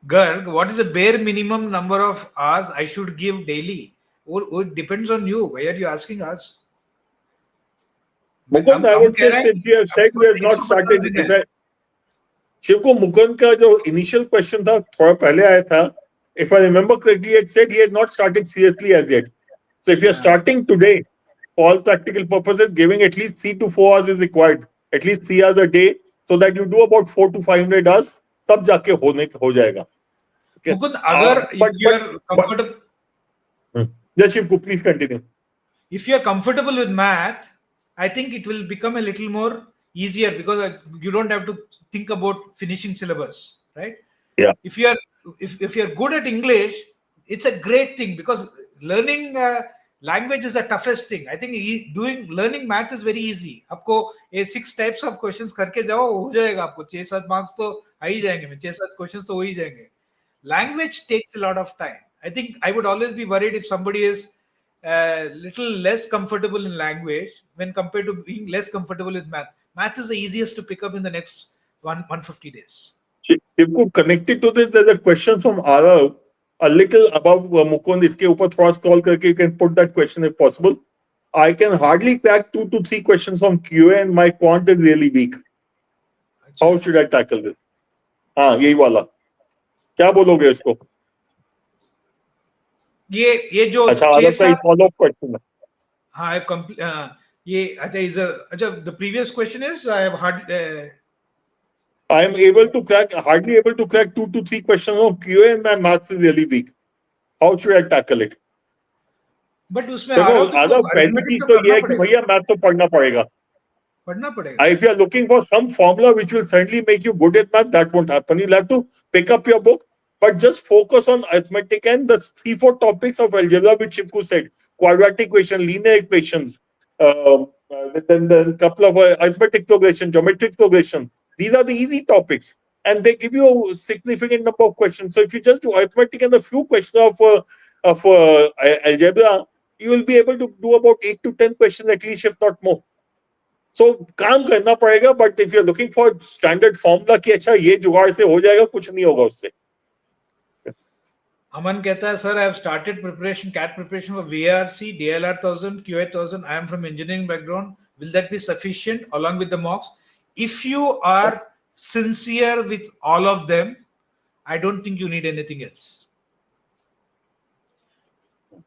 Garg, what is the bare minimum number of hours I should give daily? Or it depends on you. Why are you asking us? Mukund, I would say since you have said we have not started. Shiv को मुकुंद का जो initial question था थोड़ा पहले आया था. If I remember correctly, it said he had not started seriously as yet. So if you are starting today, for all practical purposes, giving at least 3 to 4 hours is required. At least 3 hours a day, so that you do about 4 to 500 hours. तब जाके हो जाएगा. Okay. Mukund, अगर if you are comfortable, yes, Shiv, please continue. If you are comfortable with math, I think it will become a little more easier, because you don't have to think about finishing syllabus, right? Yeah. If you are good at English, it's a great thing, because learning language is the toughest thing. I think learning math is very easy. आपको ये 6 types of questions करके जाओ, हो जाएगा आपको 6-7 marks तो आ ही जाएंगे, 6-7 questions तो हो ही जाएंगे. Language takes a lot of time. I think I would always be worried if somebody is little less comfortable in language when compared to being less comfortable with math. Math is the easiest to pick up in the next 150 days. Connected to this, there's a question from Arav, a little above Mukund. इसके ऊपर थोड़ा scroll करके you can put that question if possible. I can hardly crack 2 to 3 questions from QA and my quant is really weak. How should I tackle this? हाँ, यही वाला. क्या बोलोगे इसको? ये जो अच्छा, आरव का follow up question है. हाँ, ये अच्छा the previous question is I am hardly able to crack 2 to 3 questions on QA and my maths is really weak. How should I tackle it? But उसमें आरव पहली चीज तो ये है कि भैया मैथ तो पढ़ना पड़ेगा. If you are looking for some formula which will certainly make you good at math, that won't happen. You'll have to pick up your book, but just focus on arithmetic and the 3-4 topics of algebra which Shipku said: quadratic equation, linear equations, then a couple of arithmetic progression, geometric progression. These are the easy topics, and they give you a significant number of questions. So if you just do arithmetic and a few questions of algebra, you will be able to do about 8 to 10 questions at least, if not more. So काम करना पड़ेगा, but if you're looking for standard formula कि अच्छा ये जुगाड़ से हो जाएगा, कुछ नहीं होगा उससे. Aman कहता है, sir, I have started CAT preparation for VARC, DILR 1000, QA 1000. I am from engineering background. Will that be sufficient along with the mocks? If you are sincere with all of them, I don't think you need anything else.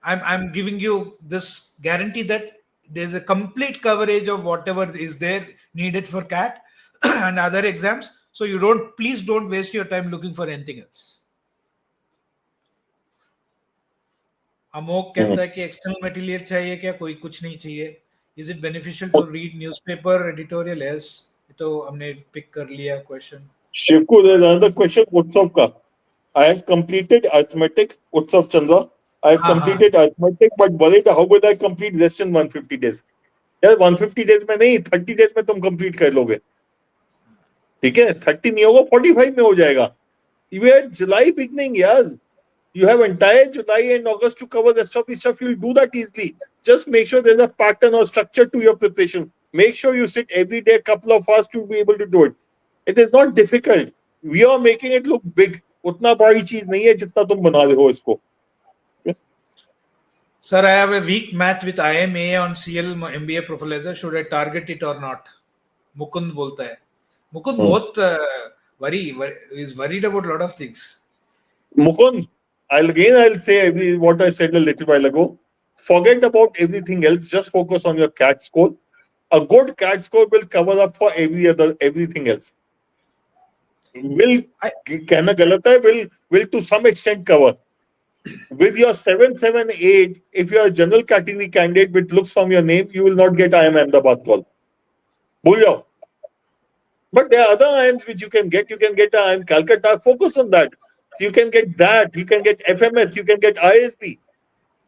I'm giving you this guarantee that there's a complete coverage of whatever is there needed for CAT and other exams. So please don't waste your time looking for anything else. Amok कहता है कि external material चाहिए क्या, कोई कुछ नहीं चाहिए. Is it beneficial to read newspaper editorial? Yes. तो हमने पिक कर लिया question. Shivku, there's another question. Utsav ka. I have completed arithmetic. Utsav Chandra. I have हाँ हाँ. completed arithmetic, but worried how will I complete less than 150 days? यार 150 days में नहीं, 30 days में तुम कंप्लीट कर लोगे. ठीक है, 30 नहीं होगा, 45 में हो जाएगा. You are July beginning, yes. You have entire July and August to cover the rest of the stuff. You'll do that easily. Just make sure there's a pattern or structure to your preparation. Make sure you sit every day a couple of hours to be able to do it. It is not difficult. We are making it look big. उतना बड़ी चीज नहीं है जितना तुम बना रहे हो इसको. Sir, I have a weak match with IIMA on CL MBA Professor. Should I target it or not? Mukund बोलता है. मुकुंद बहुत is worried about a lot of things. Mukund, I'll say what I said a little while ago. Forget about everything else. Just focus on your CAT score. A good CAT score will cover up for everything else. Will कहना गलत है, will to some extent cover. With your 778, if you are a general category candidate which looks from your name, you will not get IIM Ahmedabad call. भूल जाओ. But there are other IIMs which you can get. You can get IIM Calcutta. Focus on that. So you can get that. You can get FMS. You can get ISB.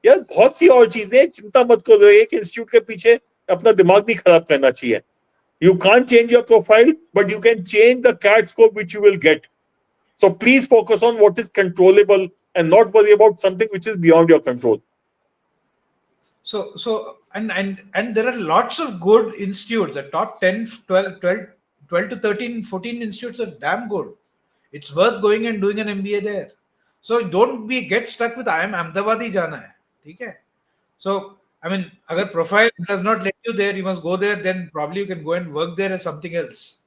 यार बहुत सी और चीजें, चिंता मत करो. एक इंस्टीट्यूट के पीछे अपना दिमाग नहीं खराब करना चाहिए. You can't change your profile, but you can change the CAT score which you will get. So please focus on what is controllable and not worry about something which is beyond your control. So and there are lots of good institutes. The top 10, 12 to 13, 14 institutes are damn good. It's worth going and doing an MBA there. So don't get stuck with IIM Ahmedabad ही जाना है. ठीक है. So I mean, अगर profile does not let you there, you must go there. Then probably you can go and work there as something else,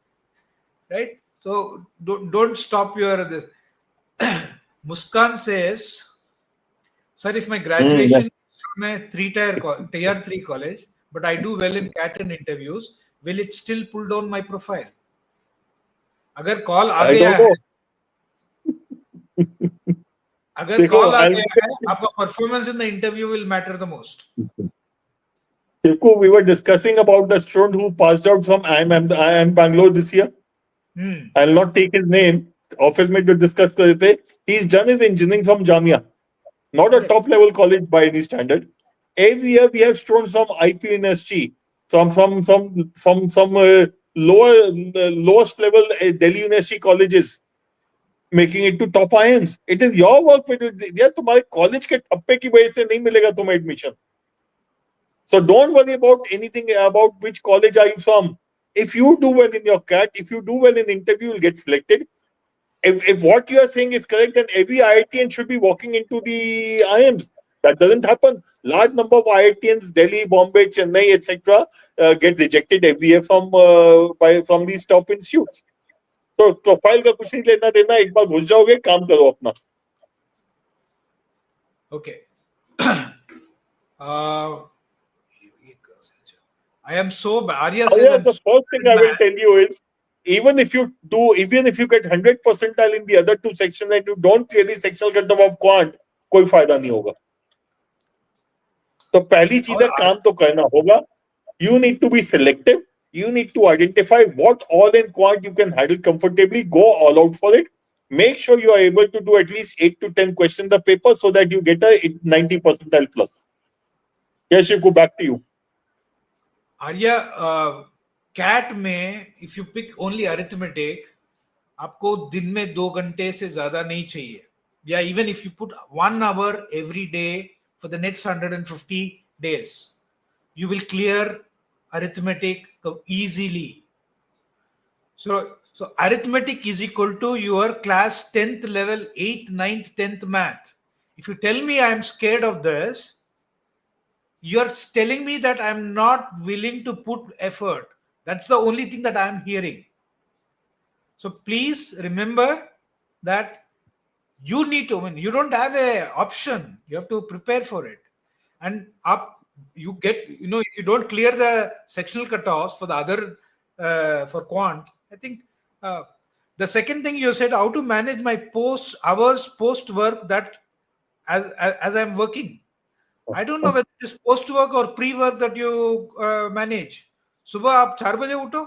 right? So don't stop your this. Muskan says, sir, if my graduation is from a tier 3 college, but I do well in CAT and interviews, will it still pull down my profile? अगर call आ गया है, अगर call आ गया है, आपका performance in the interview will matter the most. We were discussing about the student who passed out from IIM Bangalore this year. I'll not take his name. Office mate will discuss karte. He's done his engineering from Jamia, not a top level college by any standard. Every year we have students from IPNSG, from lowest level Delhi University colleges, making it to top IIMs. It is your work. यार तुम्हारे college के ठप्पे की वजह से नहीं मिलेगा तुम्हें admission. So don't worry about anything about which college are you from. If you do well in your CAT, if you do well in interview, you'll get selected. If what you are saying is correct, then every IITian should be walking into the IIMs. That doesn't happen. Large number of IITians, Delhi, Bombay, Chennai, etc., get rejected every year from these top institutes. So profile का कुछ नहीं लेना देना. एक बार घुस जाओगे, काम करो अपना. Okay. I am so bad. Arya says, the first thing I will tell you is, even if you get 100 percentile in the other two sections and you don't clear the sectional cutoff of Quant, कोई फायदा नहीं होगा. तो पहली चीज है, काम तो करना होगा. You need to be selective. You need to identify what all in Quant you can handle comfortably. Go all out for it. Make sure you are able to do at least 8 to 10 questions in the paper so that you get a 90 percentile plus. Yes, Shiv, go back to you. Arya, CAT में if you pick only arithmetic, आपको दिन में 2 घंटे से ज्यादा नहीं चाहिए. Yeah, even if you put 1 hour every day for the next 150 days, you will clear arithmetic easily. So arithmetic is equal to your class 10th level, 8th, 9th, 10th math. If you tell me I'm scared of this, you're telling me that I'm not willing to put effort. That's the only thing that I'm hearing. So please remember that you need to, you don't have a option. You have to prepare for it. And you get, if you don't clear the sectional cutoffs for the other, for Quant, I think the second thing you said, how to manage my post work that as I'm working. I don't know whether it is post work or pre work that you manage. सुबह आप 4 बजे उठो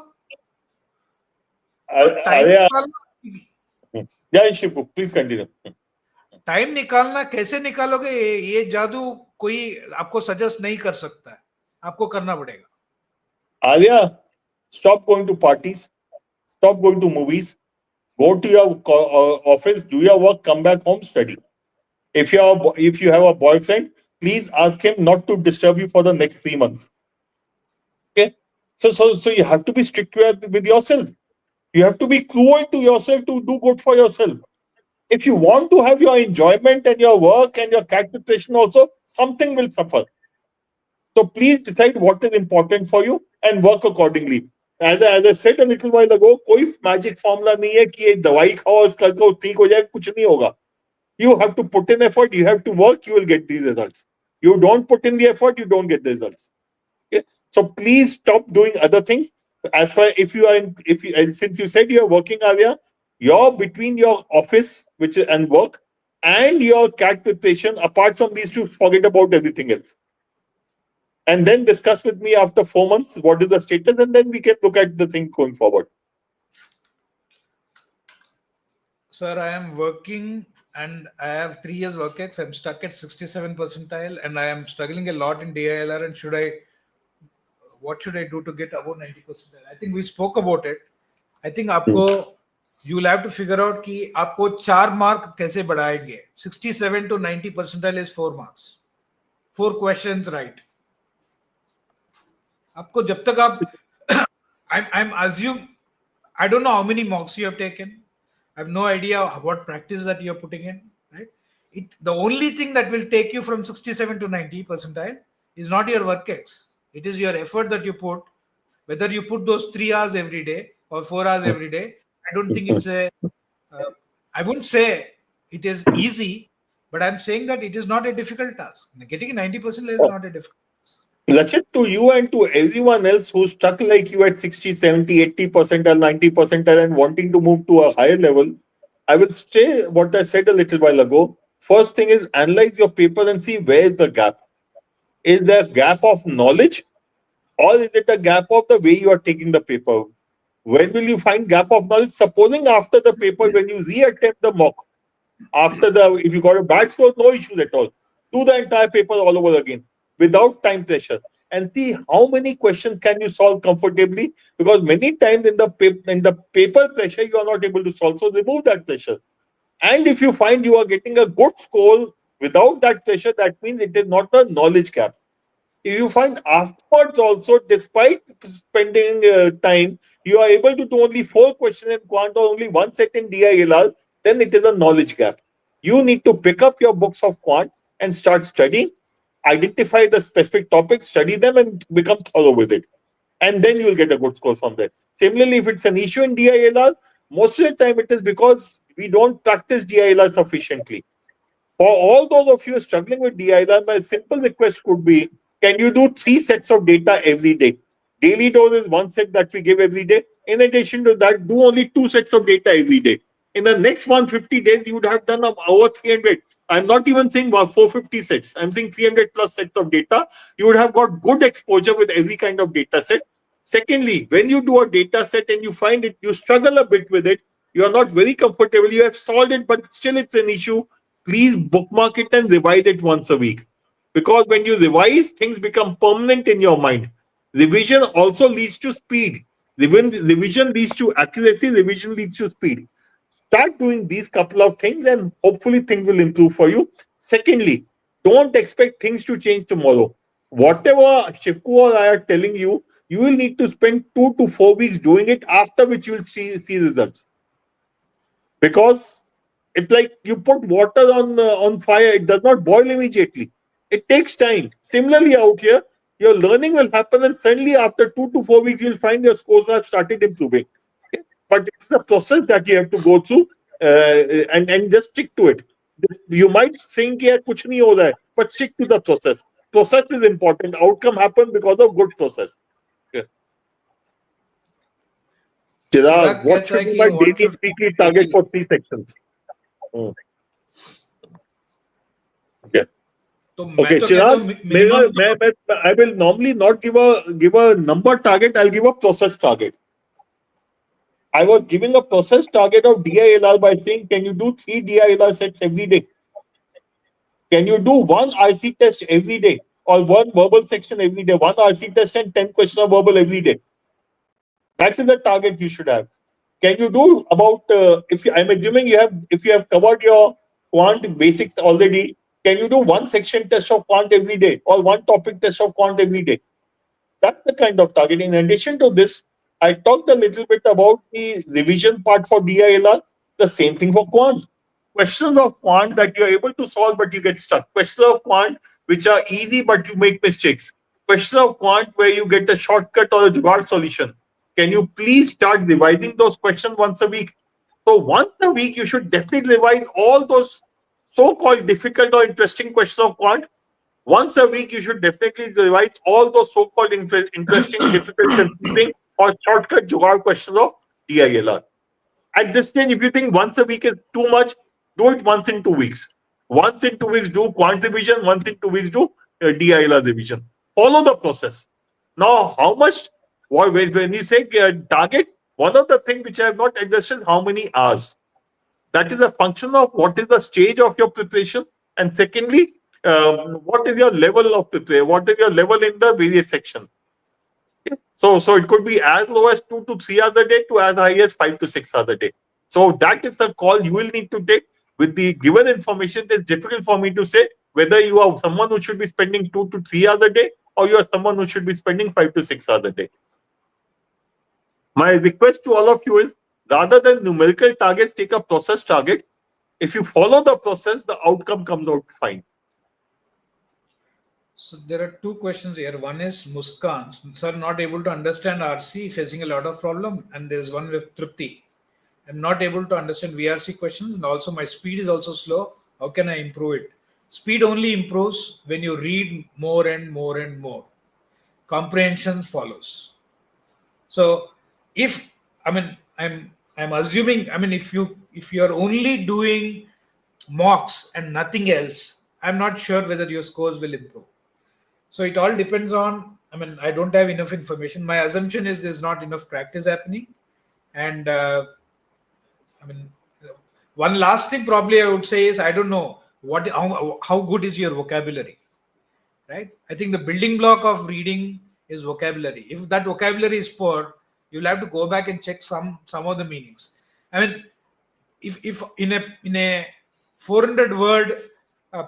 तो time अरे निकालना, जय Shiv, please continue. Time निकालना कैसे निकालोगे, ये जादू कोई आपको सजेस्ट नहीं कर सकता है, आपको करना पड़ेगा. Arya, stop going to parties, stop going to movies, go to your office, do your work, come back home, study. If you have a boyfriend, please ask him not to disturb you for the next 3 months. Okay, so you have to be strict with yourself. You have to be cruel to yourself to do good for yourself. If you want to have your enjoyment and your work and your cat preparation also, something will suffer. So please decide what is important for you and work accordingly. As I said a little while ago, कोई magic formula नहीं है कि ये दवाई खाओ इसका तो ठीक हो जाए, कुछ नहीं होगा. You have to put in effort, you have to work, you will get these results. You don't put in the effort, you don't get the results. Okay? So please stop doing other things. As far and since you said you're working area, you're between your office and work and your cat preparation, apart from these two, forget about everything else. And then discuss with me after 4 months what is the status, and then we can look at the thing going forward. Sir, I am working and I have 3 years work ex. I'm stuck at 67 percentile and I am struggling a lot in DILR. And what should I do to get above 90 percentile? I think we spoke about it. I think you will have to figure out कि आपको 4 mark कैसे बढ़ाएंगे. 67 to 90 percentile is 4 marks. 4 questions right. आपको जब तक आप I'm assume I don't know how many mocks you have taken. I have no idea what practice that you're putting in, right? The only thing that will take you from 67 to 90 percentile is not your work ex. It is your effort that you put, whether you put those 3 hours every day or 4 hours every day. I don't think it's I wouldn't say it is easy, but I'm saying that it is not a difficult task. Getting a 90% is not a difficult task. Lachit, to you and to everyone else who's stuck like you at 60, 70, 80 percentile, 90 percentile and wanting to move to a higher level, I will say what I said a little while ago. First thing is analyze your paper and see where is the gap. Is there a gap of knowledge or is it a gap of the way you are taking the paper? When will you find gap of knowledge? Supposing after the paper, when you re-attempt the mock, if you got a bad score, no issues at all. Do the entire paper all over again without time pressure and see how many questions can you solve comfortably, because many times in the paper pressure you are not able to solve. So remove that pressure. And if you find you are getting a good score without that pressure, that means it is not a knowledge gap. If you find afterwards also, despite spending time, you are able to do only 4 questions in Quant or only 1 set in DILR, then it is a knowledge gap. You need to pick up your books of Quant and start studying, identify the specific topics, study them and become thorough with it. And then you will get a good score from there. Similarly, if it's an issue in DILR, most of the time it is because we don't practice DILR sufficiently. For all those of you struggling with DILR, my simple request could be, can you do 3 sets of data every day? Daily dose is 1 set that we give every day. In addition to that, do only 2 sets of data every day. In the next 150 days, you would have done over 300. I'm not even saying 450 sets. I'm saying 300 plus sets of data. You would have got good exposure with every kind of data set. Secondly, when you do a data set and you find it, you struggle a bit with it, you are not very comfortable, you have solved it, but still it's an issue, please bookmark it and revise it once a week. Because when you revise, things become permanent in your mind. Revision also leads to speed. Revision leads to accuracy, revision leads to speed. Start doing these couple of things and hopefully things will improve for you. Secondly, don't expect things to change tomorrow. Whatever Shivku or I are telling you, you will need to spend 2 to 4 weeks doing it, after which you will see results. Because it's like you put water on fire, it does not boil immediately. It takes time. Similarly, out here, your learning will happen, and suddenly after 2 to 4 weeks, you'll find your scores have started improving. Okay? But it's the process that you have to go through, and just stick to it. You might think that kuch nahi ho raha hai, but stick to the process. Process is important. Outcome happen because of good process. Okay. Chirag, what should be my daily and weekly target for 3 sections? Okay. तो मैं Okay, तो कहता हूँ Chirag, minimum I will normally not give a number target. I'll give a process target. I was giving a process target of DILR by saying, can you do 3 DILR sets every day? Can you do one RC test every day or one verbal section every day? One RC test and 10 questions of verbal every day. That is the target you should have. Can you do about I'm assuming if you have covered your quant basics already, can you do one section test of quant every day or one topic test of quant every day? That's the kind of target. In addition to this, I talked a little bit about the revision part for DILR. The same thing for quant. Questions of quant that you're able to solve but you get stuck. Questions of quant which are easy but you make mistakes. Questions of quant where you get a shortcut or a jugaad solution. Can you please start revising those questions once a week? So once a week, you should definitely revise all those so-called difficult or interesting questions of quant. Once a week, you should definitely revise all those so-called interesting, difficult, confusing, or shortcut jugaad questions of DILR. At this stage, if you think once a week is too much, do it once in 2 weeks. Once in 2 weeks, do quant revision. Once in 2 weeks, do DILR revision. Follow the process. Now, how much? When you say target, one of the things which I have not addressed is how many hours. That is a function of what is the stage of your preparation, and secondly, what is your level of preparation? What is your level in the various sections? Okay. So it could be as low as 2 to 3 hours a day to as high as 5 to 6 hours a day. So that is the call you will need to take. With the given information, it's difficult for me to say whether you are someone who should be spending 2 to 3 hours a day or you are someone who should be spending 5 to 6 hours a day. My request to all of you is rather than numerical targets, take a process target. If you follow the process, the outcome comes out fine. So there are two questions here. One is Muskan, sir, not able to understand RC, facing a lot of problem, and there's one with Tripti. I'm not able to understand VRC questions, and also my speed is also slow. How can I improve it? Speed only improves when you read more and more and more. Comprehension follows. So if I'm assuming, if you're only doing mocks and nothing else, I'm not sure whether your scores will improve. So it all depends on, I don't have enough information. My assumption is there's not enough practice happening. And one last thing probably I would say is, I don't know how good is your vocabulary, right? I think the building block of reading is vocabulary. If that vocabulary is poor, you'll have to go back and check some of the meanings. If in a 400 word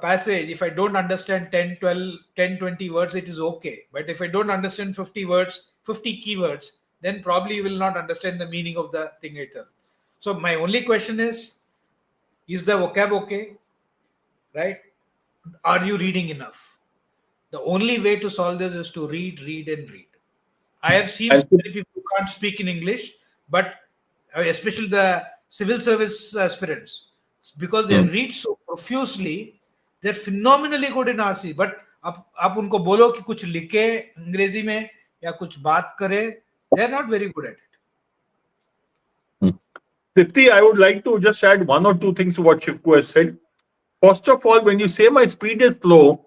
passage, if I don't understand 10, 12, 10, 20 words, it is okay. But if I don't understand 50 words, 50 keywords, then probably you will not understand the meaning of the thing itself. So my only question is the vocab okay? Right? Are you reading enough? The only way to solve this is to read, and read. I have seen so many people who can't speak in English, but especially the civil service aspirants, because they read so profusely, they're phenomenally good in RC. But आप उनको बोलो कि कुछ लिखे अंग्रेजी में या कुछ बात करे, they're not very good at it. Tripti, I would like to just add one or two things to what Shivku has said. First of all, when you say my speed is slow,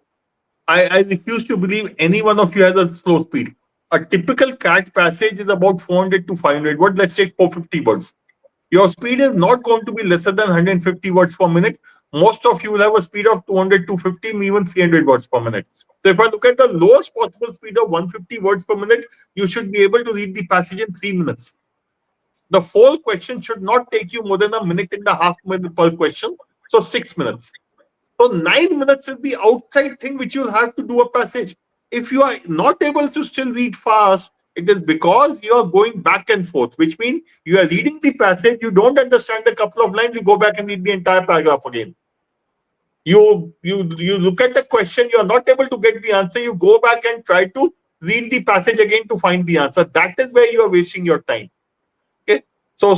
I refuse to believe any one of you has a slow speed. A typical CAT passage is about 400 to 500 words. Let's take 450 words. Your speed is not going to be lesser than 150 words per minute. Most of you will have a speed of 200, 250, even 300 words per minute. So if I look at the lowest possible speed of 150 words per minute, you should be able to read the passage in 3 minutes. The full question should not take you more than a minute and a half per question. So 6 minutes. So 9 minutes is the outside thing which you'll have to do a passage. If you are not able to still read fast, it is because you are going back and forth, which means you are reading the passage, you don't understand a couple of lines, you go back and read the entire paragraph again. You look at the question, you are not able to get the answer, you go back and try to read the passage again to find the answer. That is where you are wasting your time. Okay. So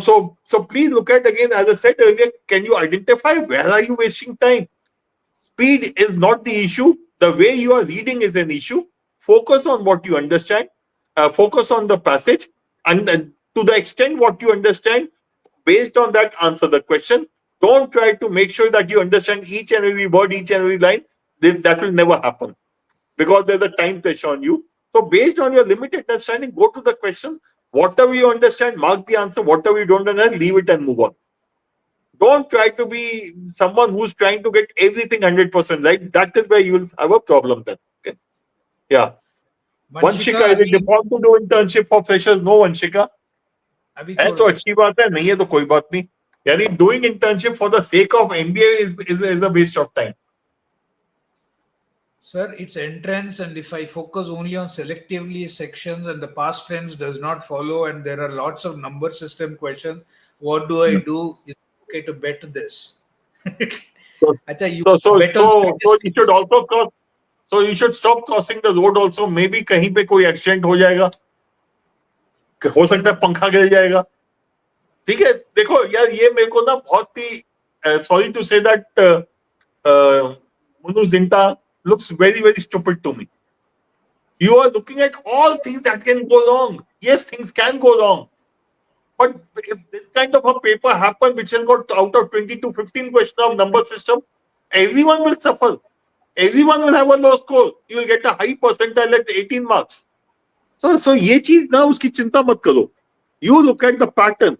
please look at again, as I said earlier, can you identify where are you wasting time? Speed is not the issue. The way you are reading is an issue. Focus on what you understand. Focus on the passage. And to the extent what you understand, based on that, answer the question. Don't try to make sure that you understand each and every word, each and every line. that will never happen because there's a time pressure on you. So based on your limited understanding, go to the question. Whatever you understand, mark the answer. Whatever you don't understand, leave it and move on. Don't try to be someone who's trying to get everything 100% right. That is where you will have a problem then. Okay. Yeah. Vanshika Vanshika, is it अभी default to do internship for freshers? No, Vanshika. अभी है छोड़ तो दो. अच्छी बात है, नहीं है तो कोई बात नहीं. यानी doing internship for the sake of MBA is a waste of time. Sir, it's entrance, and if I focus only on selectively sections and the past trends does not follow, and there are lots of number system questions, what do I do? Is it okay to bet this? So, Acha, you so, so, bet on so you should statistics. also cross. So you should stop crossing the road also. Maybe कहीं पे कोई accident हो जाएगा, हो सकता है पंखा गिर जाएगा. ठीक है, देखो यार, ये मेरे को ना बहुत ही sorry to say that Munu Zinta looks very, very stupid to me. You are looking at all things that can go wrong. Yes, things can go wrong. But if this kind of a paper happen, which has got out of 20 to 15 questions of number system, everyone will suffer. Everyone will have a low score. You will get a high percentile at 18 marks. So ये चीज ना उसकी चिंता मत करो. You look at the pattern.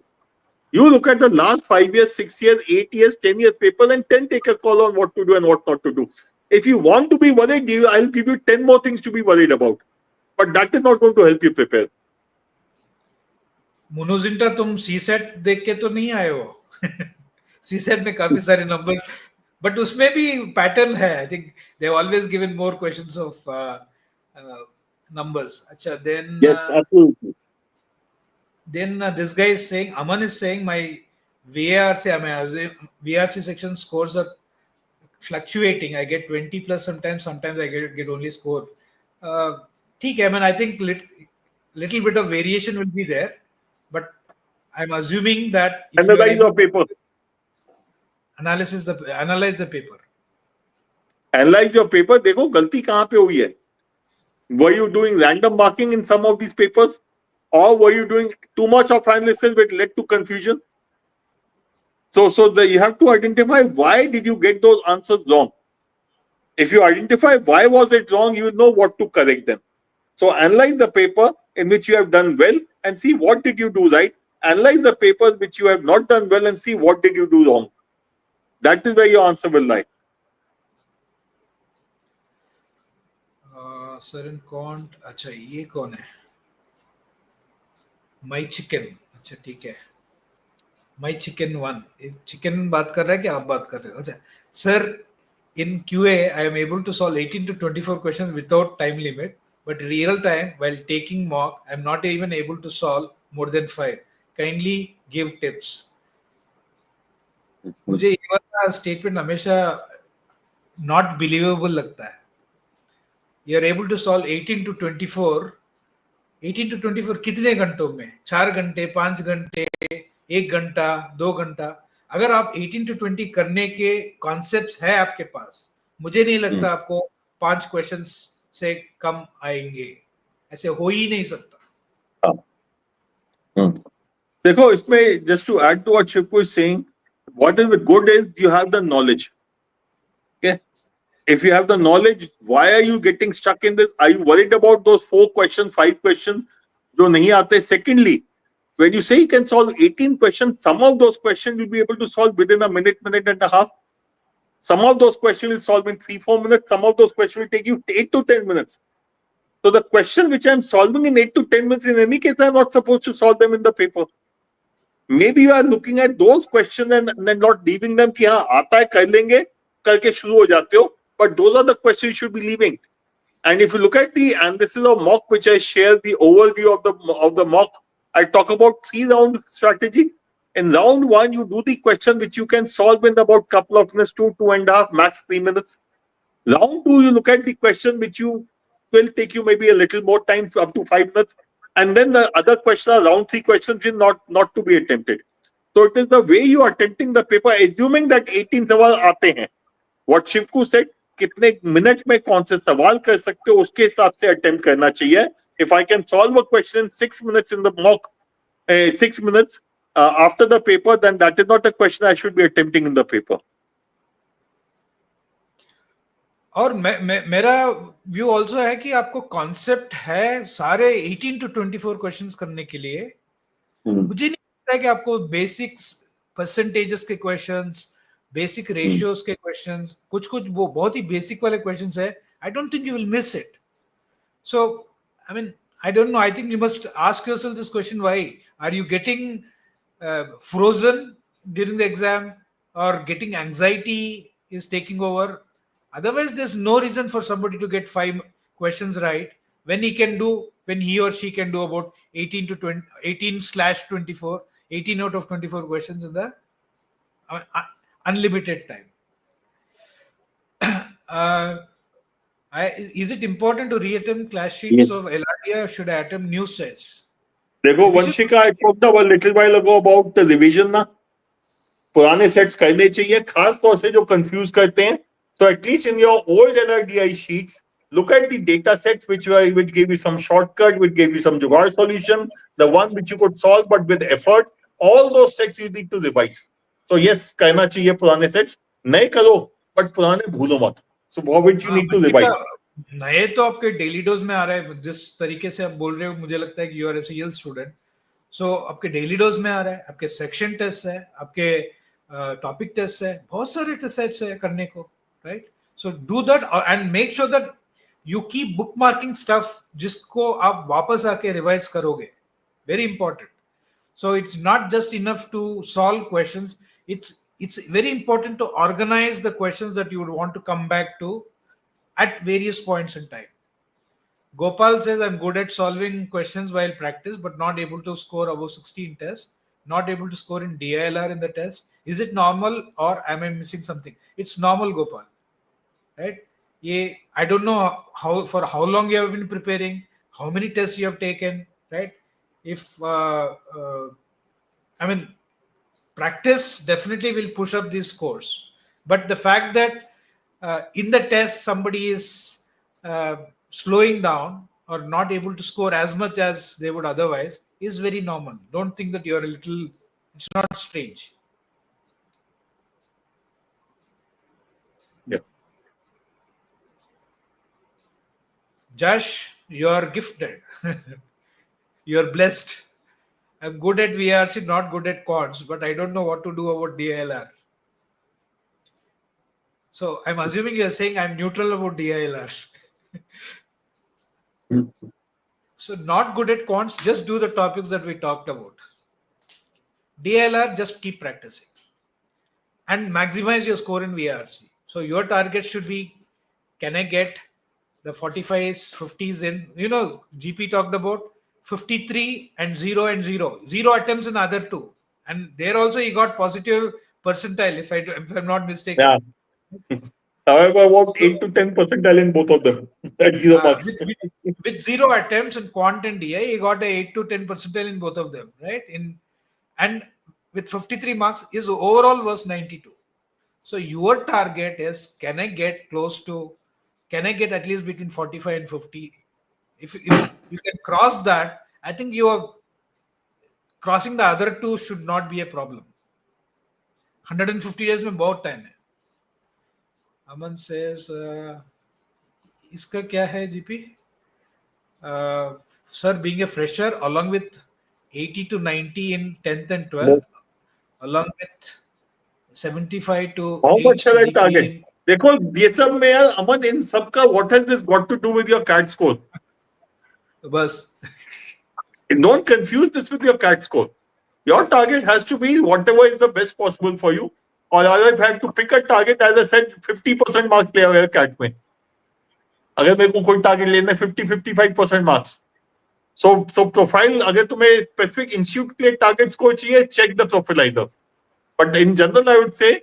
You look at the last 5 years, 6 years, 8 years, 10 years paper and then take a call on what to do and what not to do. If you want to be worried, I'll give you 10 more things to be worried about. But that is not going to help you prepare. मोनोजिंटा, तुम CSAT देख के तो नहीं आए हो? CSAT में काफी सारे नंबर, बट उसमें भी पैटर्न है. I think they have always given more questions of numbers. अच्छा, Yes, absolutely. then this guy is saying, Aman is saying, my VARC section scores are fluctuating. I get 20 plus sometimes I get only score. ठीक है, I mean, I think little bit of variation will be there, but I'm assuming that if you are Analyze able your paper. to analyze the paper. Analyze your paper. देखो गलती कहाँ पे हुई है. Were you doing random marking in some of these papers? Or were you doing too much of analysis which led to confusion? So you have to identify why did you get those answers wrong. If you identify why was it wrong, you know what to correct them. So analyze the paper in which you have done well and see what did you do right. Analyze the papers which you have not done well and see what did you do wrong. That is where your answer will lie. Sir, in Quant, अच्छा ये कौन है? My chicken. अच्छा ठीक है. My chicken one. Chicken बात कर रहा है कि आप बात कर रहे हो? अच्छा sir, in QA I am able to solve 18 to 24 questions without time limit, but real time while taking mock I am not even able to solve more than 5. Kindly give tips. मुझे ये वाला statement हमेशा not believable लगता है. You are able to solve 18 to 24. 18 to 24 कितने घंटों में? 4 घंटे, 5 घंटे, 1 घंटा, 2 घंटा. अगर आप 18 to 20 करने के कॉन्सेप्ट्स है आपके पास, मुझे नहीं लगता आपको 5 क्वेश्चंस से कम आएंगे. ऐसे हो ही नहीं सकता. देखो इसमें just to add to what Shivku is saying, what is the good is you have the knowledge. Okay. If you have the knowledge, why are you getting stuck in this? Are you worried about those 4 questions, 5 questions जो नहीं आते? Secondly, when you say you can solve 18 questions, some of those questions you'll be able to solve within a minute, minute and a half. Some of those questions will solve in 3-4 minutes. Some of those questions will take you 8 to 10 minutes. So the question which I'm solving in 8 to 10 minutes, in any case, I'm not supposed to solve them in the paper. Maybe you are looking at those questions and not leaving them कि हाँ आता है कर लेंगे करके शुरू हो जाते हो. But those are the questions you should be leaving. And if you look at the analysis of mock, which I share the overview of the mock, I talk about 3-round strategy. In round 1, you do the question which you can solve in about couple of minutes, 2.5, max 3 minutes. Round 2, you look at the question which you will take you maybe a little more time, up to 5 minutes. And then the other question are round 3 questions which are not to be attempted. So it is the way you are attempting the paper, assuming that 18 सवाल आते हैं. What Shivku said, कितने minute में कौन से सवाल कर सकते हो उसके हिसाब से अटेम्प्ट करना चाहिए. If I can solve a question in 6 minutes in the mock, 6 minutes after the paper, then that is not a question I should be attempting in the paper. और मेरा व्यू ऑल्सो है कि आपको concept है सारे 18 to 24 questions करने के लिए। मुझे नहीं लगता है कि आपको बेसिक्स परसेंटेजेस के क्वेश्चंस, बेसिक रेशियोज के क्वेश्चंस, कुछ वो बहुत ही बेसिक वाले क्वेश्चंस है। I don't think you will miss it. So I mean, I don't know. I think you must ask yourself this question: why are you getting frozen during the exam, or getting anxiety is taking over? Otherwise, there's no reason for somebody to get 5 questions right when he or she can do about 18 to 20, 18/24, 18 out of 24 questions in the unlimited time. Is it important to reattempt class sheets of LRD, or should I attempt new sets? देखो Vanshika, I talked a little while ago about the revision ना, पुराने sets करने चाहिए, खास तौर से जो confuse करते हैं. So at least in your old LRDI sheets, look at the data sets which gave you some shortcut, which gave you some jugaad solution, the one which you could solve but with effort. All those sets you need to revise. So yes, करना चाहिए पुराने sets, नए करो but पुराने भूलो मत. So which you need to revise. नए तो आपके डेली डोज में आ रहा है, जिस तरीके से आप बोल रहे हो मुझे लगता है कि you are a CL student. So आपके डेली डोज में आ रहा है, आपके सेक्शन टेस्ट है, आपके टॉपिक टेस्ट है, बहुत सारे टेस्ट है करने को, right? So do that and make sure that you keep bookmarking stuff जिसको आप वापस आके रिवाइज करोगे. Very important. So it's not just enough to solve questions, it's very important to organize the questions that you would want to come back to at various points in time. Gopal says, I'm good at solving questions while practice, but not able to score above 16 tests, not able to score in DILR in the test. Is it normal, or am I missing something? It's normal, Gopal, right? I don't know for how long you have been preparing, how many tests you have taken, right? If, I mean, practice definitely will push up these scores, but the fact that in the test somebody is slowing down or not able to score as much as they would otherwise is very normal. Don't think that you're it's not strange. Yeah. Josh, you're gifted. You're blessed. I'm good at VARC, not good at quants, but I don't know what to do about DILR. So I'm assuming you're saying I'm neutral about DILR. So not good at quants, just do the topics that we talked about. DILR, just keep practicing and maximize your score in VARC. So your target should be, can I get the 45s, 50s in? GP talked about 53 and 0 and 0. 0 attempts in other two. And there also he got positive percentile, if I'm not mistaken. Yeah. However, about 8 to 10 percentile in both of them. That's 0 marks. With 0 attempts in Quant and DI, he got a 8 to 10 percentile in both of them, right? And with 53 marks, his overall was 92. So your target is, can I get at least between 45 and 50? If you can cross that, I think you are crossing the other two should not be a problem. 150 days में बहुत time है. Aman says, इसका क्या है GP? Sir, being a fresher, along with 80 to 90 in 10th and 12th, along with 75 to how 8 much shall I CGPA target? देखो ये सब में यार अमन, इन सब का what has this got to do with your CAT score? बस. Don't confuse this with your CAT score. Your target has to be whatever is the best possible for you. Or if I have to pick a target, as I said, 50% marks ले आओ CAT में. अगर मेरे को कोई target लेना है 50-55% marks. So profile, अगर तुम्हें specific institute के लिए target score चाहिए, check the profilizer. But in general, I would say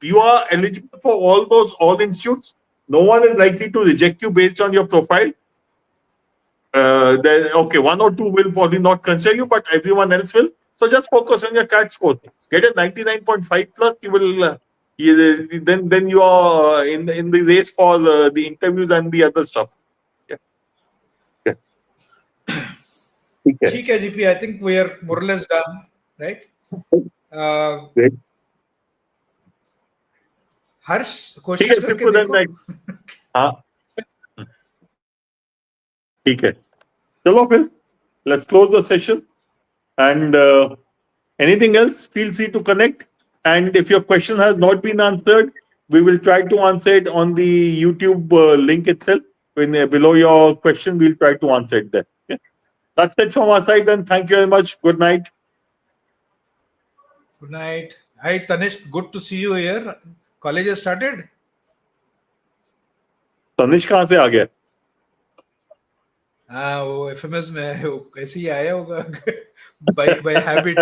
you are eligible for all institutes. No one is likely to reject you based on your profile. Okay, 1 or 2 will probably not consider you, but everyone else will. So just focus on your CAT score. Get a 99.5 plus. You will then you are in the race for the interviews and the other stuff. Yeah. ठीक है GP. I think we are more or less done, right? हर्ष, कोशिश करके देखो. हाँ ठीक है, चलो फिर let's close the session and anything else feel free to connect, and if your question has not been answered we will try to answer it on the YouTube link itself. When below your question we'll try to answer it there. Okay? That's it from our side then. Thank you very much. Good night. Good night. Hi Tanish, good to see you here. College has started? Tanish कहाँ से आ गया? हाँ वो FMS में है, वो ऐसे ही आया होगा बाय हैबिट.